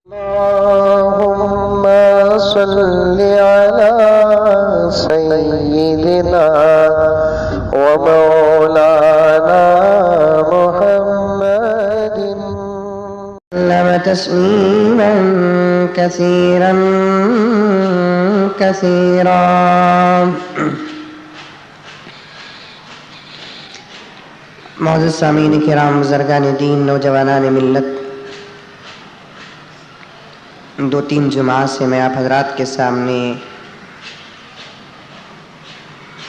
اللهم صل على سيدنا ومولانا محمد وسلم تسليما كثيرا كثيرا. معزز سامعین کرام، بزرگان دین، نوجوانان ملت، 2-3 جمعہ سے میں آپ حضرات کے سامنے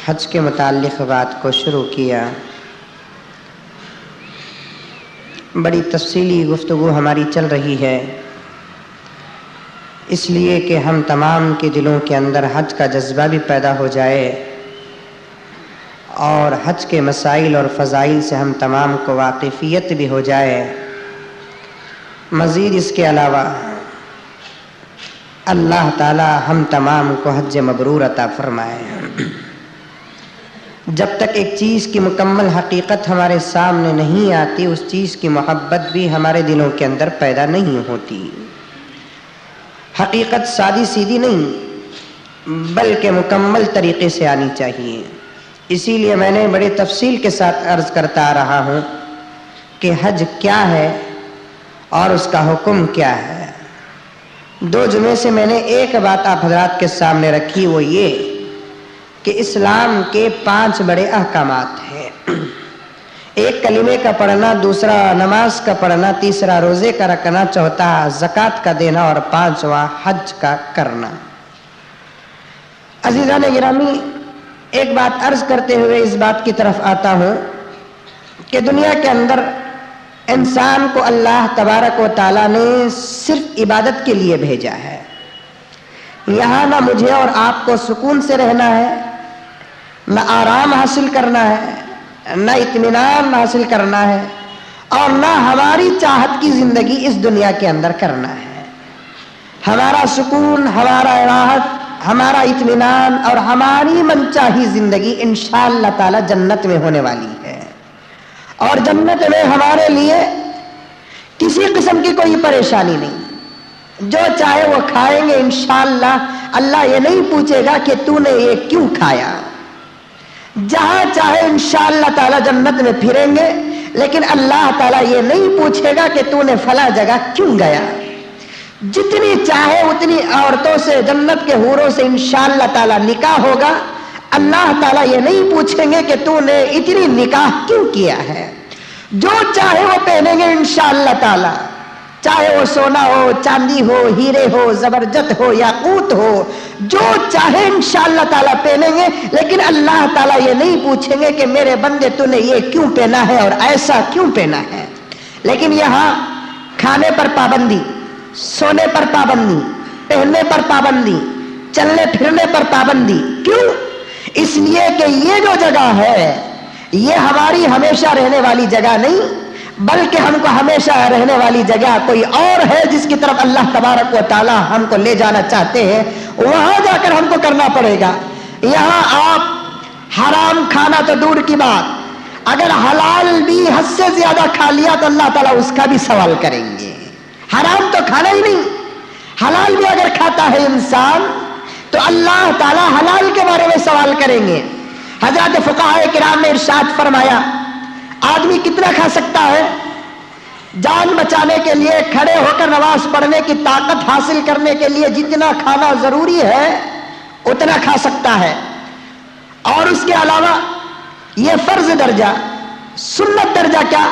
حج کے متعلق بات کو شروع کیا. بڑی تفصیلی گفتگو ہماری چل رہی ہے، اس لیے کہ ہم تمام کے دلوں کے اندر حج کا جذبہ بھی پیدا ہو جائے اور حج کے مسائل اور فضائل سے ہم تمام کو واقفیت بھی ہو جائے. مزید اس کے علاوہ اللہ تعالی ہم تمام کو حج مبرور عطا فرمائے. جب تک ایک چیز کی مکمل حقیقت ہمارے سامنے نہیں آتی، اس چیز کی محبت بھی ہمارے دلوں کے اندر پیدا نہیں ہوتی. حقیقت سادی سیدھی نہیں بلکہ مکمل طریقے سے آنی چاہیے. اسی لیے میں نے بڑے تفصیل کے ساتھ عرض کرتا آ رہا ہوں کہ حج کیا ہے اور اس کا حکم کیا ہے. 2 جمعے سے میں نے ایک بات آپ حضرات کے سامنے رکھی، وہ یہ کہ اسلام کے 5 بڑے احکامات ہیں. ایک کلمے کا پڑھنا، دوسرا نماز کا پڑھنا، تیسرا روزے کا رکھنا، چوتھا زکوٰۃ کا دینا اور 5واں حج کا کرنا. عزیزان گرامی، ایک بات عرض کرتے ہوئے اس بات کی طرف آتا ہوں کہ دنیا کے اندر انسان کو اللہ تبارک و تعالیٰ نے صرف عبادت کے لیے بھیجا ہے. یہاں نہ مجھے اور آپ کو سکون سے رہنا ہے، نہ آرام حاصل کرنا ہے، نہ اطمینان حاصل کرنا ہے، اور نہ ہماری چاہت کی زندگی اس دنیا کے اندر کرنا ہے. ہمارا سکون، ہمارا راحت، ہمارا اطمینان اور ہماری منچاہی زندگی انشاءاللہ تعالی جنت میں ہونے والی ہے. اور جنت میں ہمارے لیے کسی قسم کی کوئی پریشانی نہیں. جو چاہے وہ کھائیں گے انشاءاللہ. اللہ یہ نہیں پوچھے گا کہ تو نے یہ کیوں کھایا. جہاں چاہے انشاءاللہ تعالی جنت میں پھریں گے، لیکن اللہ تعالیٰ یہ نہیں پوچھے گا کہ تو نے فلاں جگہ کیوں گیا. جتنی چاہے اتنی عورتوں سے، جنت کے حوروں سے انشاءاللہ تعالی نکاح ہوگا. اللہ تعالیٰ یہ نہیں پوچھیں گے کہ تو نے اتنی نکاح کیوں کیا ہے. جو چاہے وہ پہنیں گے انشاءاللہ تعالی، چاہے وہ سونا ہو، چاندی ہو، ہیرے ہو، زبرجد ہو، یاقوت ہو، جو چاہے انشاءاللہ تعالیٰ پہنیں گے. لیکن اللہ تعالیٰ یہ نہیں پوچھیں گے کہ میرے بندے تو نے یہ کیوں پہنا ہے اور ایسا کیوں پہنا ہے. لیکن یہاں کھانے پر پابندی، سونے پر پابندی، پہننے پر پابندی، چلنے پھرنے پر پابندی. کیوں؟ اس لیے کہ یہ جو جگہ ہے یہ ہماری ہمیشہ رہنے والی جگہ نہیں، بلکہ ہم کو ہمیشہ رہنے والی جگہ کوئی اور ہے جس کی طرف اللہ تبارک و تعالی ہم کو لے جانا چاہتے ہیں. وہاں جا کر ہم کو کرنا پڑے گا. یہاں آپ حرام کھانا تو دور کی بات، اگر حلال بھی حد سے زیادہ کھا لیا تو اللہ تعالیٰ اس کا بھی سوال کریں گے. حرام تو کھانا ہی نہیں، حلال بھی اگر کھاتا ہے انسان تو اللہ تعالیٰ حلال کے بارے میں سوال کریں گے. حضرات فقہاء کرام نے ارشاد فرمایا، آدمی کتنا کھا سکتا ہے؟ جان بچانے کے لیے، کھڑے ہو کر نماز پڑھنے کی طاقت حاصل کرنے کے لیے جتنا کھانا ضروری ہے اتنا کھا سکتا ہے. اور اس کے علاوہ یہ فرض درجہ، سنت درجہ کیا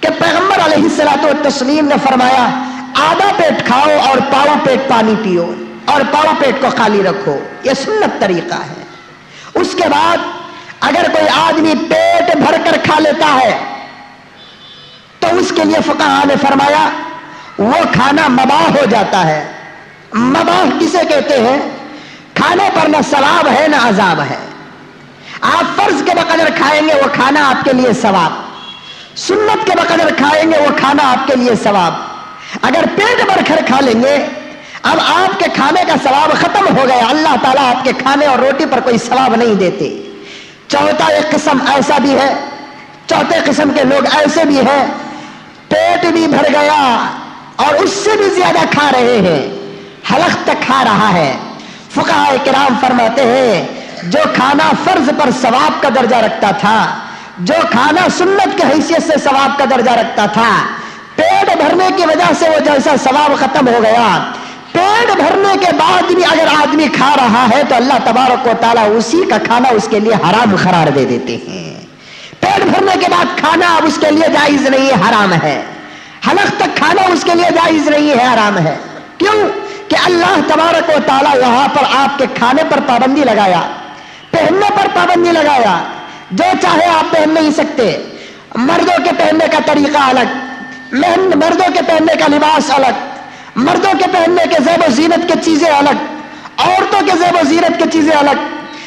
کہ پیغمبر علیہ الصلوۃ والتسلیم نے فرمایا آدھا پیٹ کھاؤ اور پاؤ پیٹ پانی پیو اور پاؤ پیٹ کو خالی رکھو. یہ سنت طریقہ ہے. اس کے بعد اگر کوئی آدمی پیٹ بھر کر کھا لیتا ہے تو اس کے لیے فقہاء نے فرمایا وہ کھانا مباح ہو جاتا ہے. مباح کسے کہتے ہیں؟ کھانے پر نہ ثواب ہے نہ عذاب ہے. آپ فرض کے بقدر کھائیں گے وہ کھانا آپ کے لیے ثواب، سنت کے بقدر کھائیں گے وہ کھانا آپ کے لیے ثواب. اگر پیٹ بھر کر کھا لیں گے، اب آپ کے کھانے کا ثواب ختم ہو گیا. اللہ تعالیٰ آپ کے کھانے اور روٹی پر کوئی ثواب نہیں دیتے. چوتھا ایک قسم ایسا بھی ہے، چوتھے قسم کے لوگ ایسے بھی ہیں پیٹ بھی بھر گیا، اور اس سے بھی زیادہ کھا رہے ہیں، حلق تک کھا رہا ہے۔ فقہاء کرام فرماتے ہیں جو کھانا فرض پر ثواب کا درجہ رکھتا تھا، جو کھانا سنت کی حیثیت سے ثواب کا درجہ رکھتا تھا، پیٹ بھرنے کی وجہ سے وہ جیسا ثواب ختم ہو گیا، پیٹ بھرنے کے بعد بھی اگر آدمی کھا رہا ہے تو اللہ تبارک و تعالیٰ اسی کا کھانا اس کے لیے حرام قرار دے دیتے ہیں۔ پیٹ بھرنے کے بعد کھانا اب اس کے لیے جائز نہیں ہے، حرام ہے۔ حلق تک کھانا اس کے لیے جائز نہیں ہے، حرام ہے۔ کیوں؟ کہ اللہ تبارک و تعالیٰ یہاں پر آپ کے کھانے پر پابندی لگایا، پہننے پر پابندی لگایا، جو چاہے آپ پہن نہیں سکتے۔ مردوں کے پہننے کا طریقہ الگ، مردوں کے پہننے کا لباس الگ، مردوں کے پہننے کے زیب و زینت کی چیزیں الگ، عورتوں کے زیب و زینت کی چیزیں الگ۔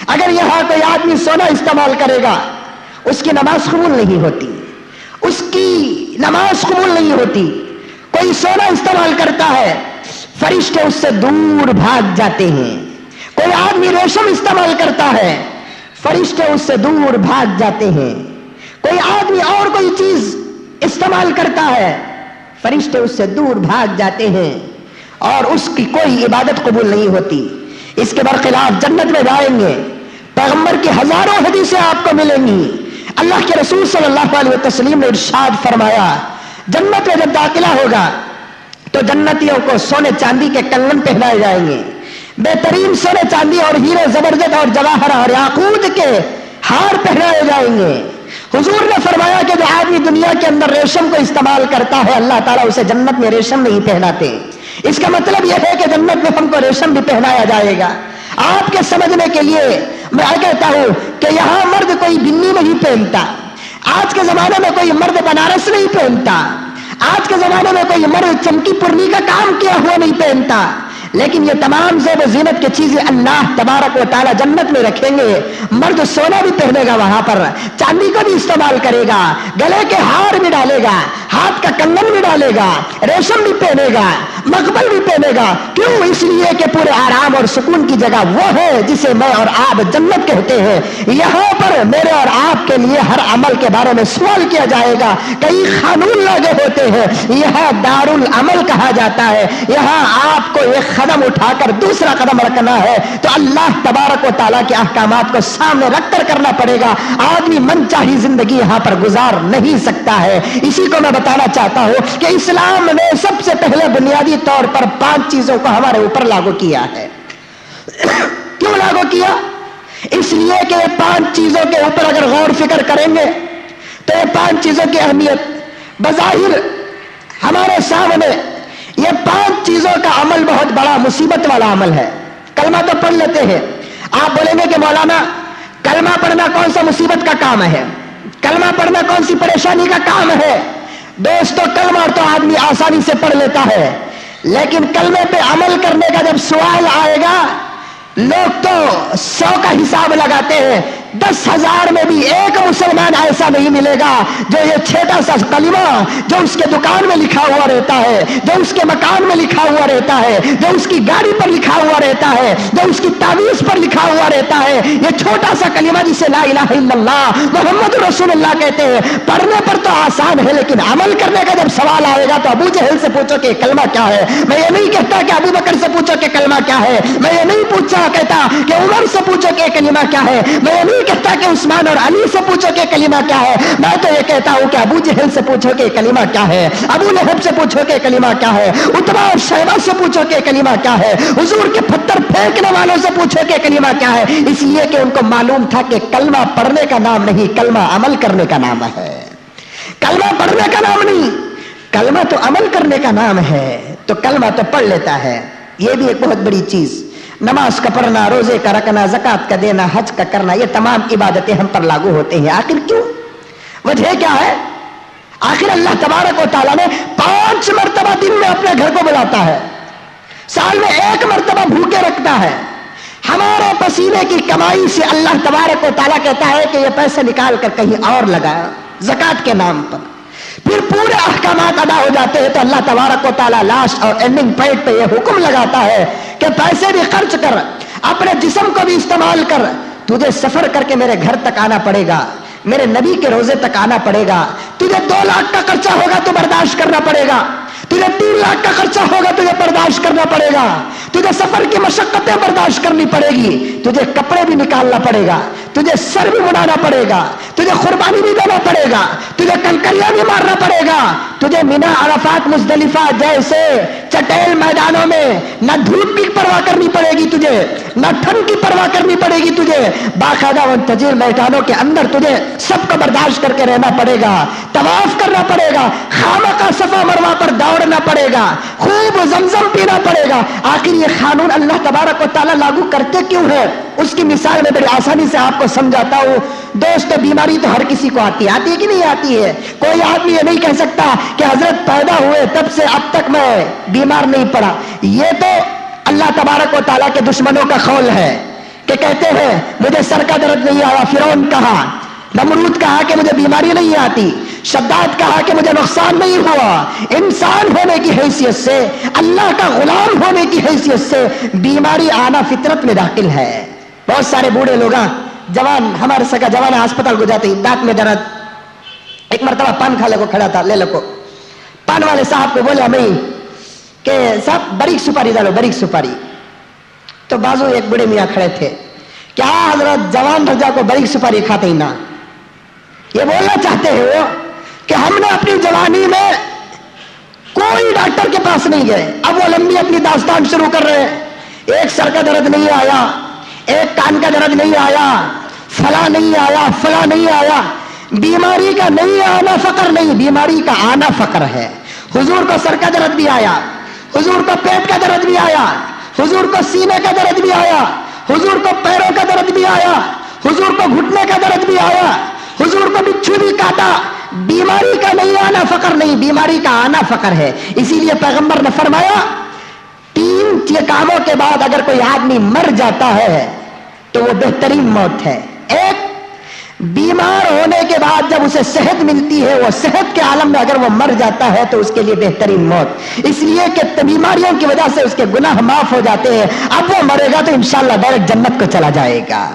اگر یہاں کوئی آدمی سونا استعمال کرے گا اس کی نماز قبول نہیں ہوتی، اس کی نماز قبول نہیں ہوتی۔ کوئی سونا استعمال کرتا ہے فرشتے اس سے دور بھاگ جاتے ہیں۔ کوئی آدمی ریشم استعمال کرتا ہے فرشتے اس سے دور بھاگ جاتے ہیں۔ کوئی آدمی اور کوئی چیز استعمال کرتا ہے فرشتے اس سے دور بھاگ جاتے ہیں اور اس کی کوئی عبادت قبول نہیں ہوتی۔ اس کے برخلاف جنت میں جائیں گے، پیغمبر کی ہزاروں حدیثیں آپ کو ملیں گی۔ اللہ کے رسول صلی اللہ علیہ وسلم نے ارشاد فرمایا جنت میں جب داخلہ ہوگا تو جنتیوں کو سونے چاندی کے کنگن پہنائے جائیں گے، بہترین سونے چاندی اور ہیرے زبرجد اور جواہر اور یاقوت کے ہار پہنائے جائیں گے۔ حضور نے فرمایا کہ جو آدمی دنیا کے اندر ریشم کو استعمال کرتا ہے اللہ تعالیٰ اسے جنت میں ریشم نہیں پہناتے۔ اس کا مطلب یہ ہے کہ جنت میں ہم کو ریشم بھی پہنایا جائے گا۔ آپ کے سمجھنے کے لیے میں کہتا ہوں کہ یہاں مرد کوئی بنی نہیں پہنتا، آج کے زمانے میں کوئی مرد بنارس نہیں پہنتا، آج کے زمانے میں کوئی مرد چمکی پرنی کا کام کیا ہوا نہیں پہنتا، لیکن یہ تمام زیب و زینت کی چیزیں اللہ تبارک و تعالی جنت میں رکھیں گے۔ مرد سونا بھی پہنے گا، وہاں پر چاندی کا بھی استعمال کرے گا، گلے کے ہار بھی ڈالے گا، ہاتھ کا کنگن بھی ڈالے گا، ریشم بھی پہنے گا، مقبل بھی پہنے گا۔ کیوں؟ اس لیے کہ پورے آرام اور سکون کی جگہ وہ ہے جسے میں اور آپ جنت کہتے ہیں۔ یہاں پر میرے اور آپ کے لیے ہر عمل کے بارے میں سوال کیا جائے گا، کئی قانون لاگو ہوتے ہیں۔ یہاں دار العمل کہا جاتا ہے، یہاں آپ کو ایک قدم اٹھا کر دوسرا قدم رکھنا ہے تو اللہ تبارک و تعالیٰ کے احکامات کو سامنے رکھ کر کرنا پڑے گا۔ آدمی من چاہی زندگی یہاں پر گزار نہیں سکتا ہے۔ اسی کو میں بتانا چاہتا ہوں کہ اسلام نے سب سے پہلے بنیادی طور پر 5 چیزوں کو ہمارے اوپر لاگو کیا ہے۔ کیوں لاگو کیا؟ اس لیے کہ یہ 5 چیزوں کے اوپر اگر غور فکر کریں گے تو یہ 5 چیزوں کی اہمیت بظاہر ہمارے سامنے، یہ 5 چیزوں کا عمل بہت بڑا مصیبت والا عمل ہے۔ کلمہ تو پڑھ لیتے ہیں، آپ بولیں گے کہ مولانا کلمہ پڑھنا کون سا مصیبت کا کام ہے، کلمہ پڑھنا کون سی پریشانی کا کام ہے؟ دوستو کلمہ تو آدمی آسانی سے پڑھ لیتا ہے، لیکن کلمے پہ عمل کرنے کا جب سوال آئے گا لوگ تو 100 کا حساب لگاتے ہیں، 10,000 میں بھی ایک مسلمان ایسا نہیں ملے گا جو یہ چھوٹا سا کلمہ جو اس کے دکان میں لکھا ہوا رہتا ہے، جو اس کے مکان میں لکھا ہوا رہتا ہے، جو اس کی گاڑی پر لکھا ہوا رہتا ہے، جو اس کی تعویذ پر لکھا ہوا رہتا ہے، یہ چھوٹا سا کلمہ جسے لا الہ الا اللہ محمد رسول اللہ کہتے ہیں، پڑھنے پر تو آسان ہے لیکن عمل کرنے کا جب سوال آئے گا تو ابو جہل سے پوچھو کہ کلمہ کیا ہے۔ میں یہ نہیں کہتا کہ ابو بکر سے پوچھو کہ کلمہ کیا ہے، میں یہ نہیں کہتا کہ عمر سے پوچھو کہ کلمہ کیا ہے، میں یہ نہیں کہتا کہ عثمان اور علی سے پوچھو کہ کلمہ کیا ہے، میں تو یہ کہتا ہوں کہ ابو جہل سے پوچھو کہ کلمہ کیا ہے، ابو لہب سے پوچھو کہ کلمہ کیا ہے، عتبہ اور شیبہ سے پوچھو کہ کلمہ کیا ہے، حضور کے پتھر پھینکنے والوں سے پوچھو کہ کلمہ کیا ہے۔ اس لیے کہ ان کو معلوم تھا کہ کلمہ پڑھنے کا نام نہیں، کلمہ عمل کرنے کا نام ہے۔ کلمہ پڑھنے کا نام نہیں، کلمہ تو عمل کرنے کا نام ہے۔ تو کلمہ تو پڑھ لیتا ہے، یہ بھی ایک بہت بڑی چیز۔ نماز کا پڑھنا، روزے کا رکھنا، زکات کا دینا، حج کا کرنا، یہ تمام عبادتیں ہم پر لاگو ہوتے ہیں۔ آخر کیوں؟ وجہ کیا ہے؟ آخر اللہ تبارک و تعالیٰ نے 5 مرتبہ دن میں اپنے گھر کو بلاتا ہے، سال میں 1 مرتبہ بھوکے رکھتا ہے۔ ہمارے پسینے کی کمائی سے اللہ تبارک و تعالیٰ کہتا ہے کہ یہ پیسے نکال کر کہیں اور لگا زکات کے نام پر، پھر پورے احکامات ادا ہو جاتے ہیں تو اللہ تبارک و تعالیٰ لاسٹ اور اینڈنگ پوائنٹ پہ یہ حکم لگاتا ہے کہ پیسے بھی خرچ کر، اپنے جسم کو بھی استعمال کر، تجھے سفر کر کے میرے گھر تک آنا پڑے گا، میرے نبی کے روزے تک آنا پڑے گا، تجھے 2 لاکھ کا خرچہ ہوگا تو برداشت کرنا پڑے گا، تجھے 3 لاکھ کا خرچہ ہوگا، تجھے برداشت کرنا پڑے گا، تجھے سفر کی مشقتیں برداشت کرنی پڑے گی، تجھے کپڑے بھی نکالنا پڑے گا، تجھے سر بھی مڑانا پڑے گا، تجھے قربانی بھی دینا پڑے گا، تجھے کنکریاں بھی مارنا پڑے گا، تجھے مینا، عرفات، مزدلفہ جیسے چٹیل میدانوں میں نہ دھوپ کی پرواہ کرنی پڑے گی، تجھے نہ ٹھنڈ کی پرواہ کرنی پڑے گی، تجھے باقاعدہ ان تجیل میدانوں کے اندر تجھے سب کو برداشت کر کے رہنا پڑے گا، طواف کرنا پڑے گا، خامخواہ صفا مروہ پر دوڑنا پڑے گا، خوب زمزم پینا پڑے گا۔ آخر یہ قانون اللہ تبارک و تعالیٰ لاگو کرتے کیوں ہے؟ اس کی مثال میں بڑی آسانی سے آپ کو سمجھاتا ہوں۔ دوستو، بیماری تو ہر کسی کو آتی ہے کہ نہیں آتی ہے؟ کوئی آدمی یہ نہیں کہہ سکتا کہ حضرت پیدا ہوئے تب سے اب تک میں بیمار نہیں پڑا۔ یہ تو اللہ تبارک و تعالیٰ کے دشمنوں کا قول ہے کہ کہتے ہیں مجھے سر کا درد نہیں آیا، فرعون کہا، نمرود کہا کہ مجھے بیماری نہیں آتی، شداد کہا کہ مجھے نقصان نہیں ہوا۔ انسان ہونے کی حیثیت سے، اللہ کا غلام ہونے کی حیثیت سے بیماری آنا فطرت میں داخل ہے۔ بہت سارے بوڑھے لوگ، جوان، ہمارے سکا جوان ہسپتال کو جاتے ہیں، دانت میں درد۔ ایک مرتبہ پان کھا لے کو کھڑا تھا، لے لو، پان والے صاحب کو بولا میں کہ صاحب بریک سپاری ڈالو، بریک سپاری۔ تو بازو ایک بڑے میاں کھڑے تھے، کیا حضرت جوان رجا کو بریک سپاری کھاتے ہی نہ؟ یہ بولنا چاہتے ہیں وہ کہ ہم نے اپنی جوانی میں کوئی ڈاکٹر کے پاس نہیں گئے، اب وہ لمبی اپنی داستان شروع کر رہے ہیں، ایک سر کا درد نہیں آیا، ایک کان کا درد نہیں آیا، فلاں نہیں آیا، فلاں نہیں آیا۔ بیماری کا نہیں آنا فقر نہیں، بیماری کا آنا فقر ہے۔ حضور کو سر کا درد بھی آیا، حضور کو پیٹ کا درد بھی آیا، حضور کو سینے کا درد بھی آیا، حضور کو پیروں کا درد بھی آیا، حضور کو گھٹنے کا درد بھی آیا، حضور کو بچھو بھی کاٹا۔ بیماری کا نہیں آنا فقر نہیں، بیماری کا آنا فقر ہے۔ اسی لیے پیغمبر نے فرمایا 3 کاموں کے بعد اگر کوئی آدمی مر جاتا ہے تو وہ بہترین موت ہے۔ ایک، بیمار ہونے کے بعد جب اسے صحت ملتی ہے، وہ صحت کے عالم میں اگر وہ مر جاتا ہے تو اس کے لیے بہترین موت، اس لیے کہ بیماریوں کی وجہ سے اس کے گناہ معاف ہو جاتے ہیں۔ اب وہ مرے گا تو انشاءاللہ ڈائریکٹ جنت کو چلا جائے گا۔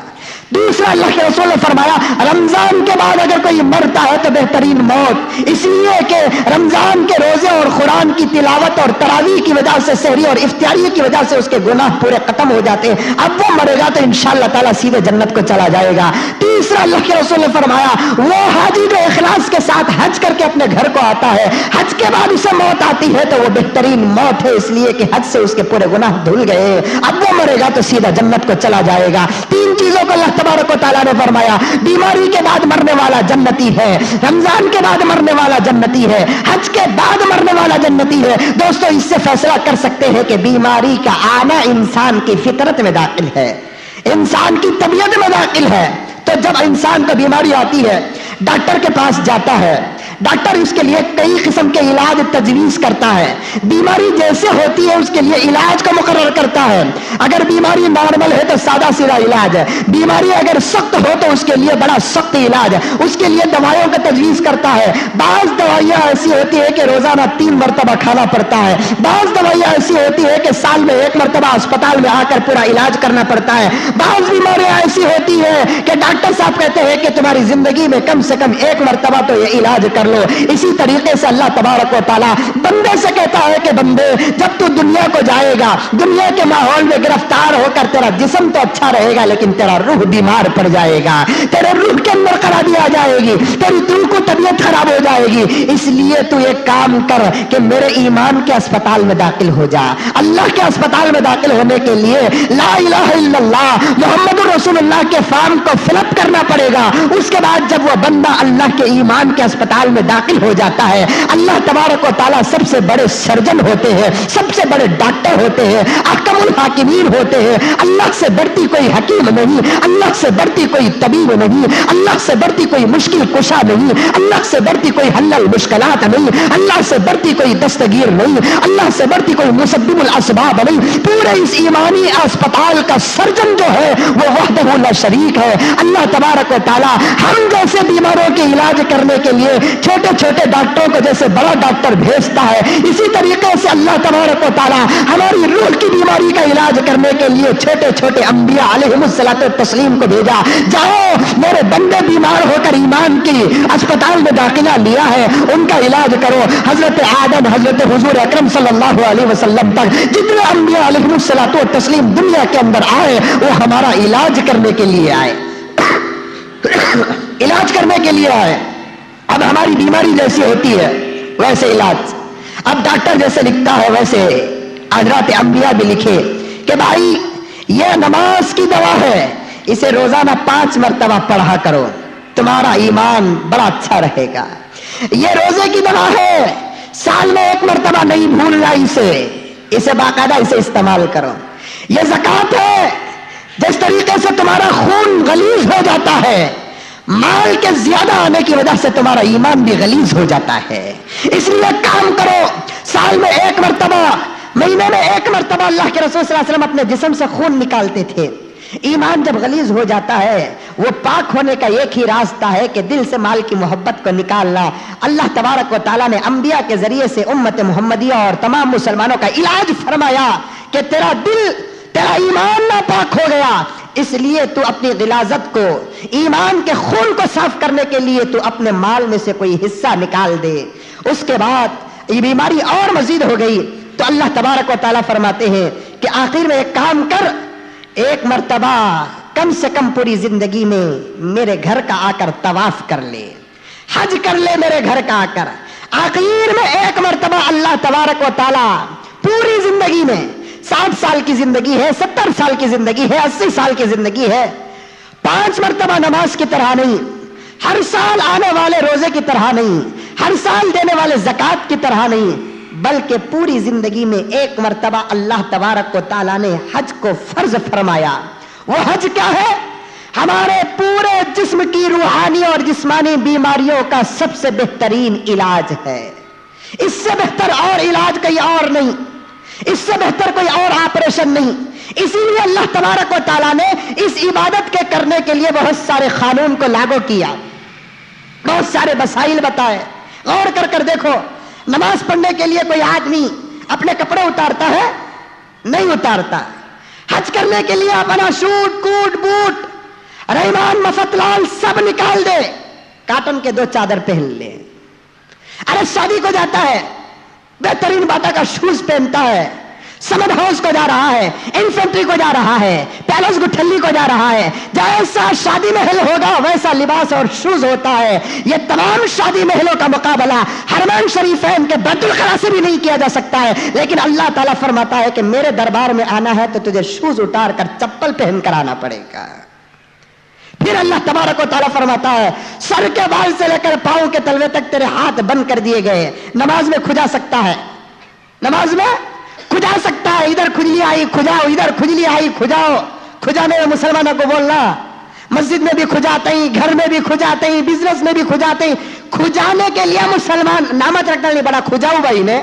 دوسرا، اللہ کے رسول نے فرمایا رمضان کے بعد اگر کوئی مرتا ہے تو بہترین موت، اس لیے کہ رمضان کے روزے اور قرآن کی تلاوت اور تراویح کی وجہ سے، سحری اور افطاری کی وجہ سے اس کے گناہ پورے ختم ہو جاتے ہیں۔ اب وہ مرے گا تو انشاءاللہ تعالیٰ سیدھے جنت کو چلا جائے گا۔ تیسرا، اللہ کے رسول نے فرمایا وہ حاجی جو اخلاص کے ساتھ حج کر کے اپنے گھر کو آتا ہے، حج کے بعد اسے موت آتی ہے تو وہ بہترین موت ہے، اس لیے کہ حج سے اس کے پورے گناہ دھل گئے۔ اب وہ مرے گا تو سیدھا جنت کو چلا جائے گا۔ 3 چیزوں کو اللہ تبارک و تعالیٰ نے فرمایا، بیماری کے بعد مرنے والا جنتی ہے، رمضان کے بعد مرنے والا جنتی ہے، حج کے بعد مرنے والا جنتی ہے۔ دوستو، اس سے فیصلہ کر سکتے ہیں کہ بیماری کا آنا انسان کی فطرت میں داخل ہے، انسان کی طبیعت میں داخل ہے۔ تو جب انسان کو بیماری آتی ہے، ڈاکٹر کے پاس جاتا ہے، ڈاکٹر اس کے لیے کئی قسم کے علاج تجویز کرتا ہے، بیماری جیسے ہوتی ہے اس کے لیے علاج کو مقرر کرتا ہے۔ اگر بیماری نارمل ہے تو سادہ سیدھا علاج ہے، بیماری اگر سخت ہو تو اس کے لیے بڑا سخت علاج ہے، اس کے لیے دوائیوں کا تجویز کرتا ہے۔ بعض دوائیاں ایسی ہوتی ہے کہ روزانہ 3 مرتبہ کھانا پڑتا ہے، بعض دوائیاں ایسی ہوتی ہے کہ سال میں 1 مرتبہ اسپتال میں آ کر پورا علاج کرنا پڑتا ہے، بعض بیماریاں ایسی ہوتی ہے کہ ڈاکٹر صاحب کہتے ہیں کہ تمہاری زندگی میں کم سے کم 1 مرتبہ تو یہ علاج کر لو۔ اسی طریقے سے اللہ تبارک و تعالیٰ بندے سے کہتا ہے کہ بندے، جب تو دنیا کو جائے گا، دنیا کے ماحول میں گرفتار ہو کر تیرا جسم تو اچھا رہے گا لیکن تیرا روح بیمار پڑ جائے گا، تیرے روح کے اندر خرابی آ جائے گی، تیری دل کو طبیعت خراب ہو جائے گی۔ اس لیے تو ایک کام کر کہ میرے ایمان کے اسپتال میں داخل ہو جا۔ اللہ کے اسپتال میں داخل ہونے کے لیے لا الہ الا اللہ محمد رسول اللہ کے فارم کو فل اپ کرنا پڑے گا۔ اس کے بعد جب وہ بندہ اللہ کے ایمان کے اسپتال میں داخل ہو جاتا ہے، اللہ تبارک و تعالیٰ سب سے بڑے سرجن ہوتے ہیں، سب سے بڑے ڈاکٹر ہوتے ہیں، احکم الحاکمین ہوتے ہیں۔ اللہ سے بڑھتی کوئی حکیم نہیں، اللہ سے بڑھتی کوئی طبیب نہیں، اللہ سے بڑھتی کوئی مشکل کشا نہیں، اللہ سے بڑھتی کوئی حل المشکلات نہیں، اللہ سے بڑھتی کوئی دستگیر نہیں، اللہ سے بڑھتی کوئی مسبب الاسباب نہیں۔ پورے اس ایمانی اسپتال کا سرجن جو ہے وہ وحدہ لا شریک ہے۔ اللہ تبارک و تعالیٰ ہم جیسے بیماروں کے علاج کرنے کے لیے چھوٹے چھوٹے ڈاکٹروں کو جیسے بڑا ڈاکٹر بھیجتا ہے، اسی طریقے سے اللہ تبارک و تعالیٰ ہماری روح کی بیماری کا علاج کرنے کے لیے چھوٹے چھوٹے انبیاء علیہم الصلاۃ والتسلیم کو بھیجا۔ جاؤ میرے بندے بیمار ہو کر ایمان کی اسپتال میں داخلہ لیا ہے، ان کا علاج کرو۔ حضرت آدم، حضرت حضور اکرم صلی اللہ علیہ وسلم تک جتنے انبیاء علیہم الصلاۃ والتسلیم دنیا کے اندر آئے وہ ہمارا علاج کرنے کے لیے آئے، علاج کرنے کے لیے آئے۔ اب ہماری بیماری جیسی ہوتی ہے ویسے علاج، اب ڈاکٹر جیسے لکھتا ہے ویسے حضرات انبیاء بھی لکھے کہ بھائی یہ نماز کی دوا ہے، اسے روزانہ 5 مرتبہ پڑھا کرو، تمہارا ایمان بڑا اچھا رہے گا۔ یہ روزے کی دوا ہے، سال میں 1 مرتبہ نہیں بھولنا اسے باقاعدہ اسے استعمال کرو۔ یہ زکوٰۃ ہے، جس طریقے سے تمہارا خون غلیظ ہو جاتا ہے، مال کے زیادہ آنے کی وجہ سے تمہارا ایمان بھی غلیظ ہو جاتا ہے، اس لیے کام کرو، سال میں 1 مرتبہ، مہینے میں 1 مرتبہ اللہ کے رسول صلی اللہ علیہ وسلم اپنے جسم سے خون نکالتے تھے۔ ایمان جب غلیظ ہو جاتا ہے، وہ پاک ہونے کا ایک ہی راستہ ہے کہ دل سے مال کی محبت کو نکالنا۔ اللہ تبارک و تعالیٰ نے انبیاء کے ذریعے سے امت محمدیہ اور تمام مسلمانوں کا علاج فرمایا کہ تیرا دل، تیرا ایمان ناپاک ہو گیا، اس لیے تو اپنی غلاظت کو، ایمان کے خون کو صاف کرنے کے لیے تو اپنے مال میں سے کوئی حصہ نکال دے۔ اس کے بعد یہ بیماری اور مزید ہو گئی تو اللہ تبارک و تعالیٰ فرماتے ہیں کہ آخر میں ایک کام کر، 1 مرتبہ کم سے کم پوری زندگی میں میرے گھر کا آ کر طواف کر لے، حج کر لے میرے گھر کا آ کر۔ آخر میں 1 مرتبہ اللہ تبارک و تعالیٰ پوری زندگی میں، 60 سال کی زندگی ہے، 70 سال کی زندگی ہے، 80 سال کی زندگی ہے، 5 مرتبہ نماز کی طرح نہیں، ہر سال آنے والے روزے کی طرح نہیں، ہر سال دینے والے زکوٰۃ کی طرح نہیں، بلکہ پوری زندگی میں 1 مرتبہ اللہ تبارک و تعالیٰ نے حج کو فرض فرمایا۔ وہ حج کیا ہے؟ ہمارے پورے جسم کی روحانی اور جسمانی بیماریوں کا سب سے بہترین علاج ہے۔ اس سے بہتر اور علاج کوئی اور نہیں، اس سے بہتر کوئی اور آپریشن نہیں۔ اسی لیے اللہ تبارک و تعالیٰ نے اس عبادت کے کرنے کے لیے بہت سارے قانون کو لاگو کیا، بہت سارے وسائل بتائے۔ غور کر کر دیکھو، نماز پڑھنے کے لیے کوئی آدمی اپنے کپڑے اتارتا ہے؟ نہیں اتارتا۔ حج کرنے کے لیے اپنا شوٹ کوٹ بوٹ رحمان مفت لال سب نکال دے، کاٹن کے 2 چادر پہن لے۔ ارے شادی کو جاتا ہے، بہترین باٹا کا شوز پہنتا ہے، سمر ہاؤس کو جا رہا ہے، انفینٹری کو جا رہا ہے، پیلس گٹھلی کو جا رہا ہے، جیسا شادی محل ہوگا ویسا لباس اور شوز ہوتا ہے۔ یہ تمام شادی محلوں کا مقابلہ حرمین شریفین کے بیت الخلا سے بھی نہیں کیا جا سکتا ہے، لیکن اللہ تعالیٰ فرماتا ہے کہ میرے دربار میں آنا ہے تو تجھے شوز اتار کر چپل پہن کر آنا پڑے گا۔ پھر اللہ تبارک و تعالیٰ فرماتا ہے سر کے بال سے لے کر پاؤں کے تلوے تک تیرے ہاتھ بند کر دیے گئے۔ نماز میں کھجا سکتا ہے، نماز میں کھجا سکتا ہے، ادھر کھجلی آئی کھجاؤ، ادھر کھجلی آئی کھجاؤ۔ کھجانے میں مسلمانوں کو بولنا، مسجد میں بھی کھجاتے ہی، گھر میں بھی کھجاتے ہی، بزنس میں بھی کھجاتے ہی۔ کھجانے کے لیے مسلمان نامت رکھنا نہیں پڑا، کھجاؤ بھائی نے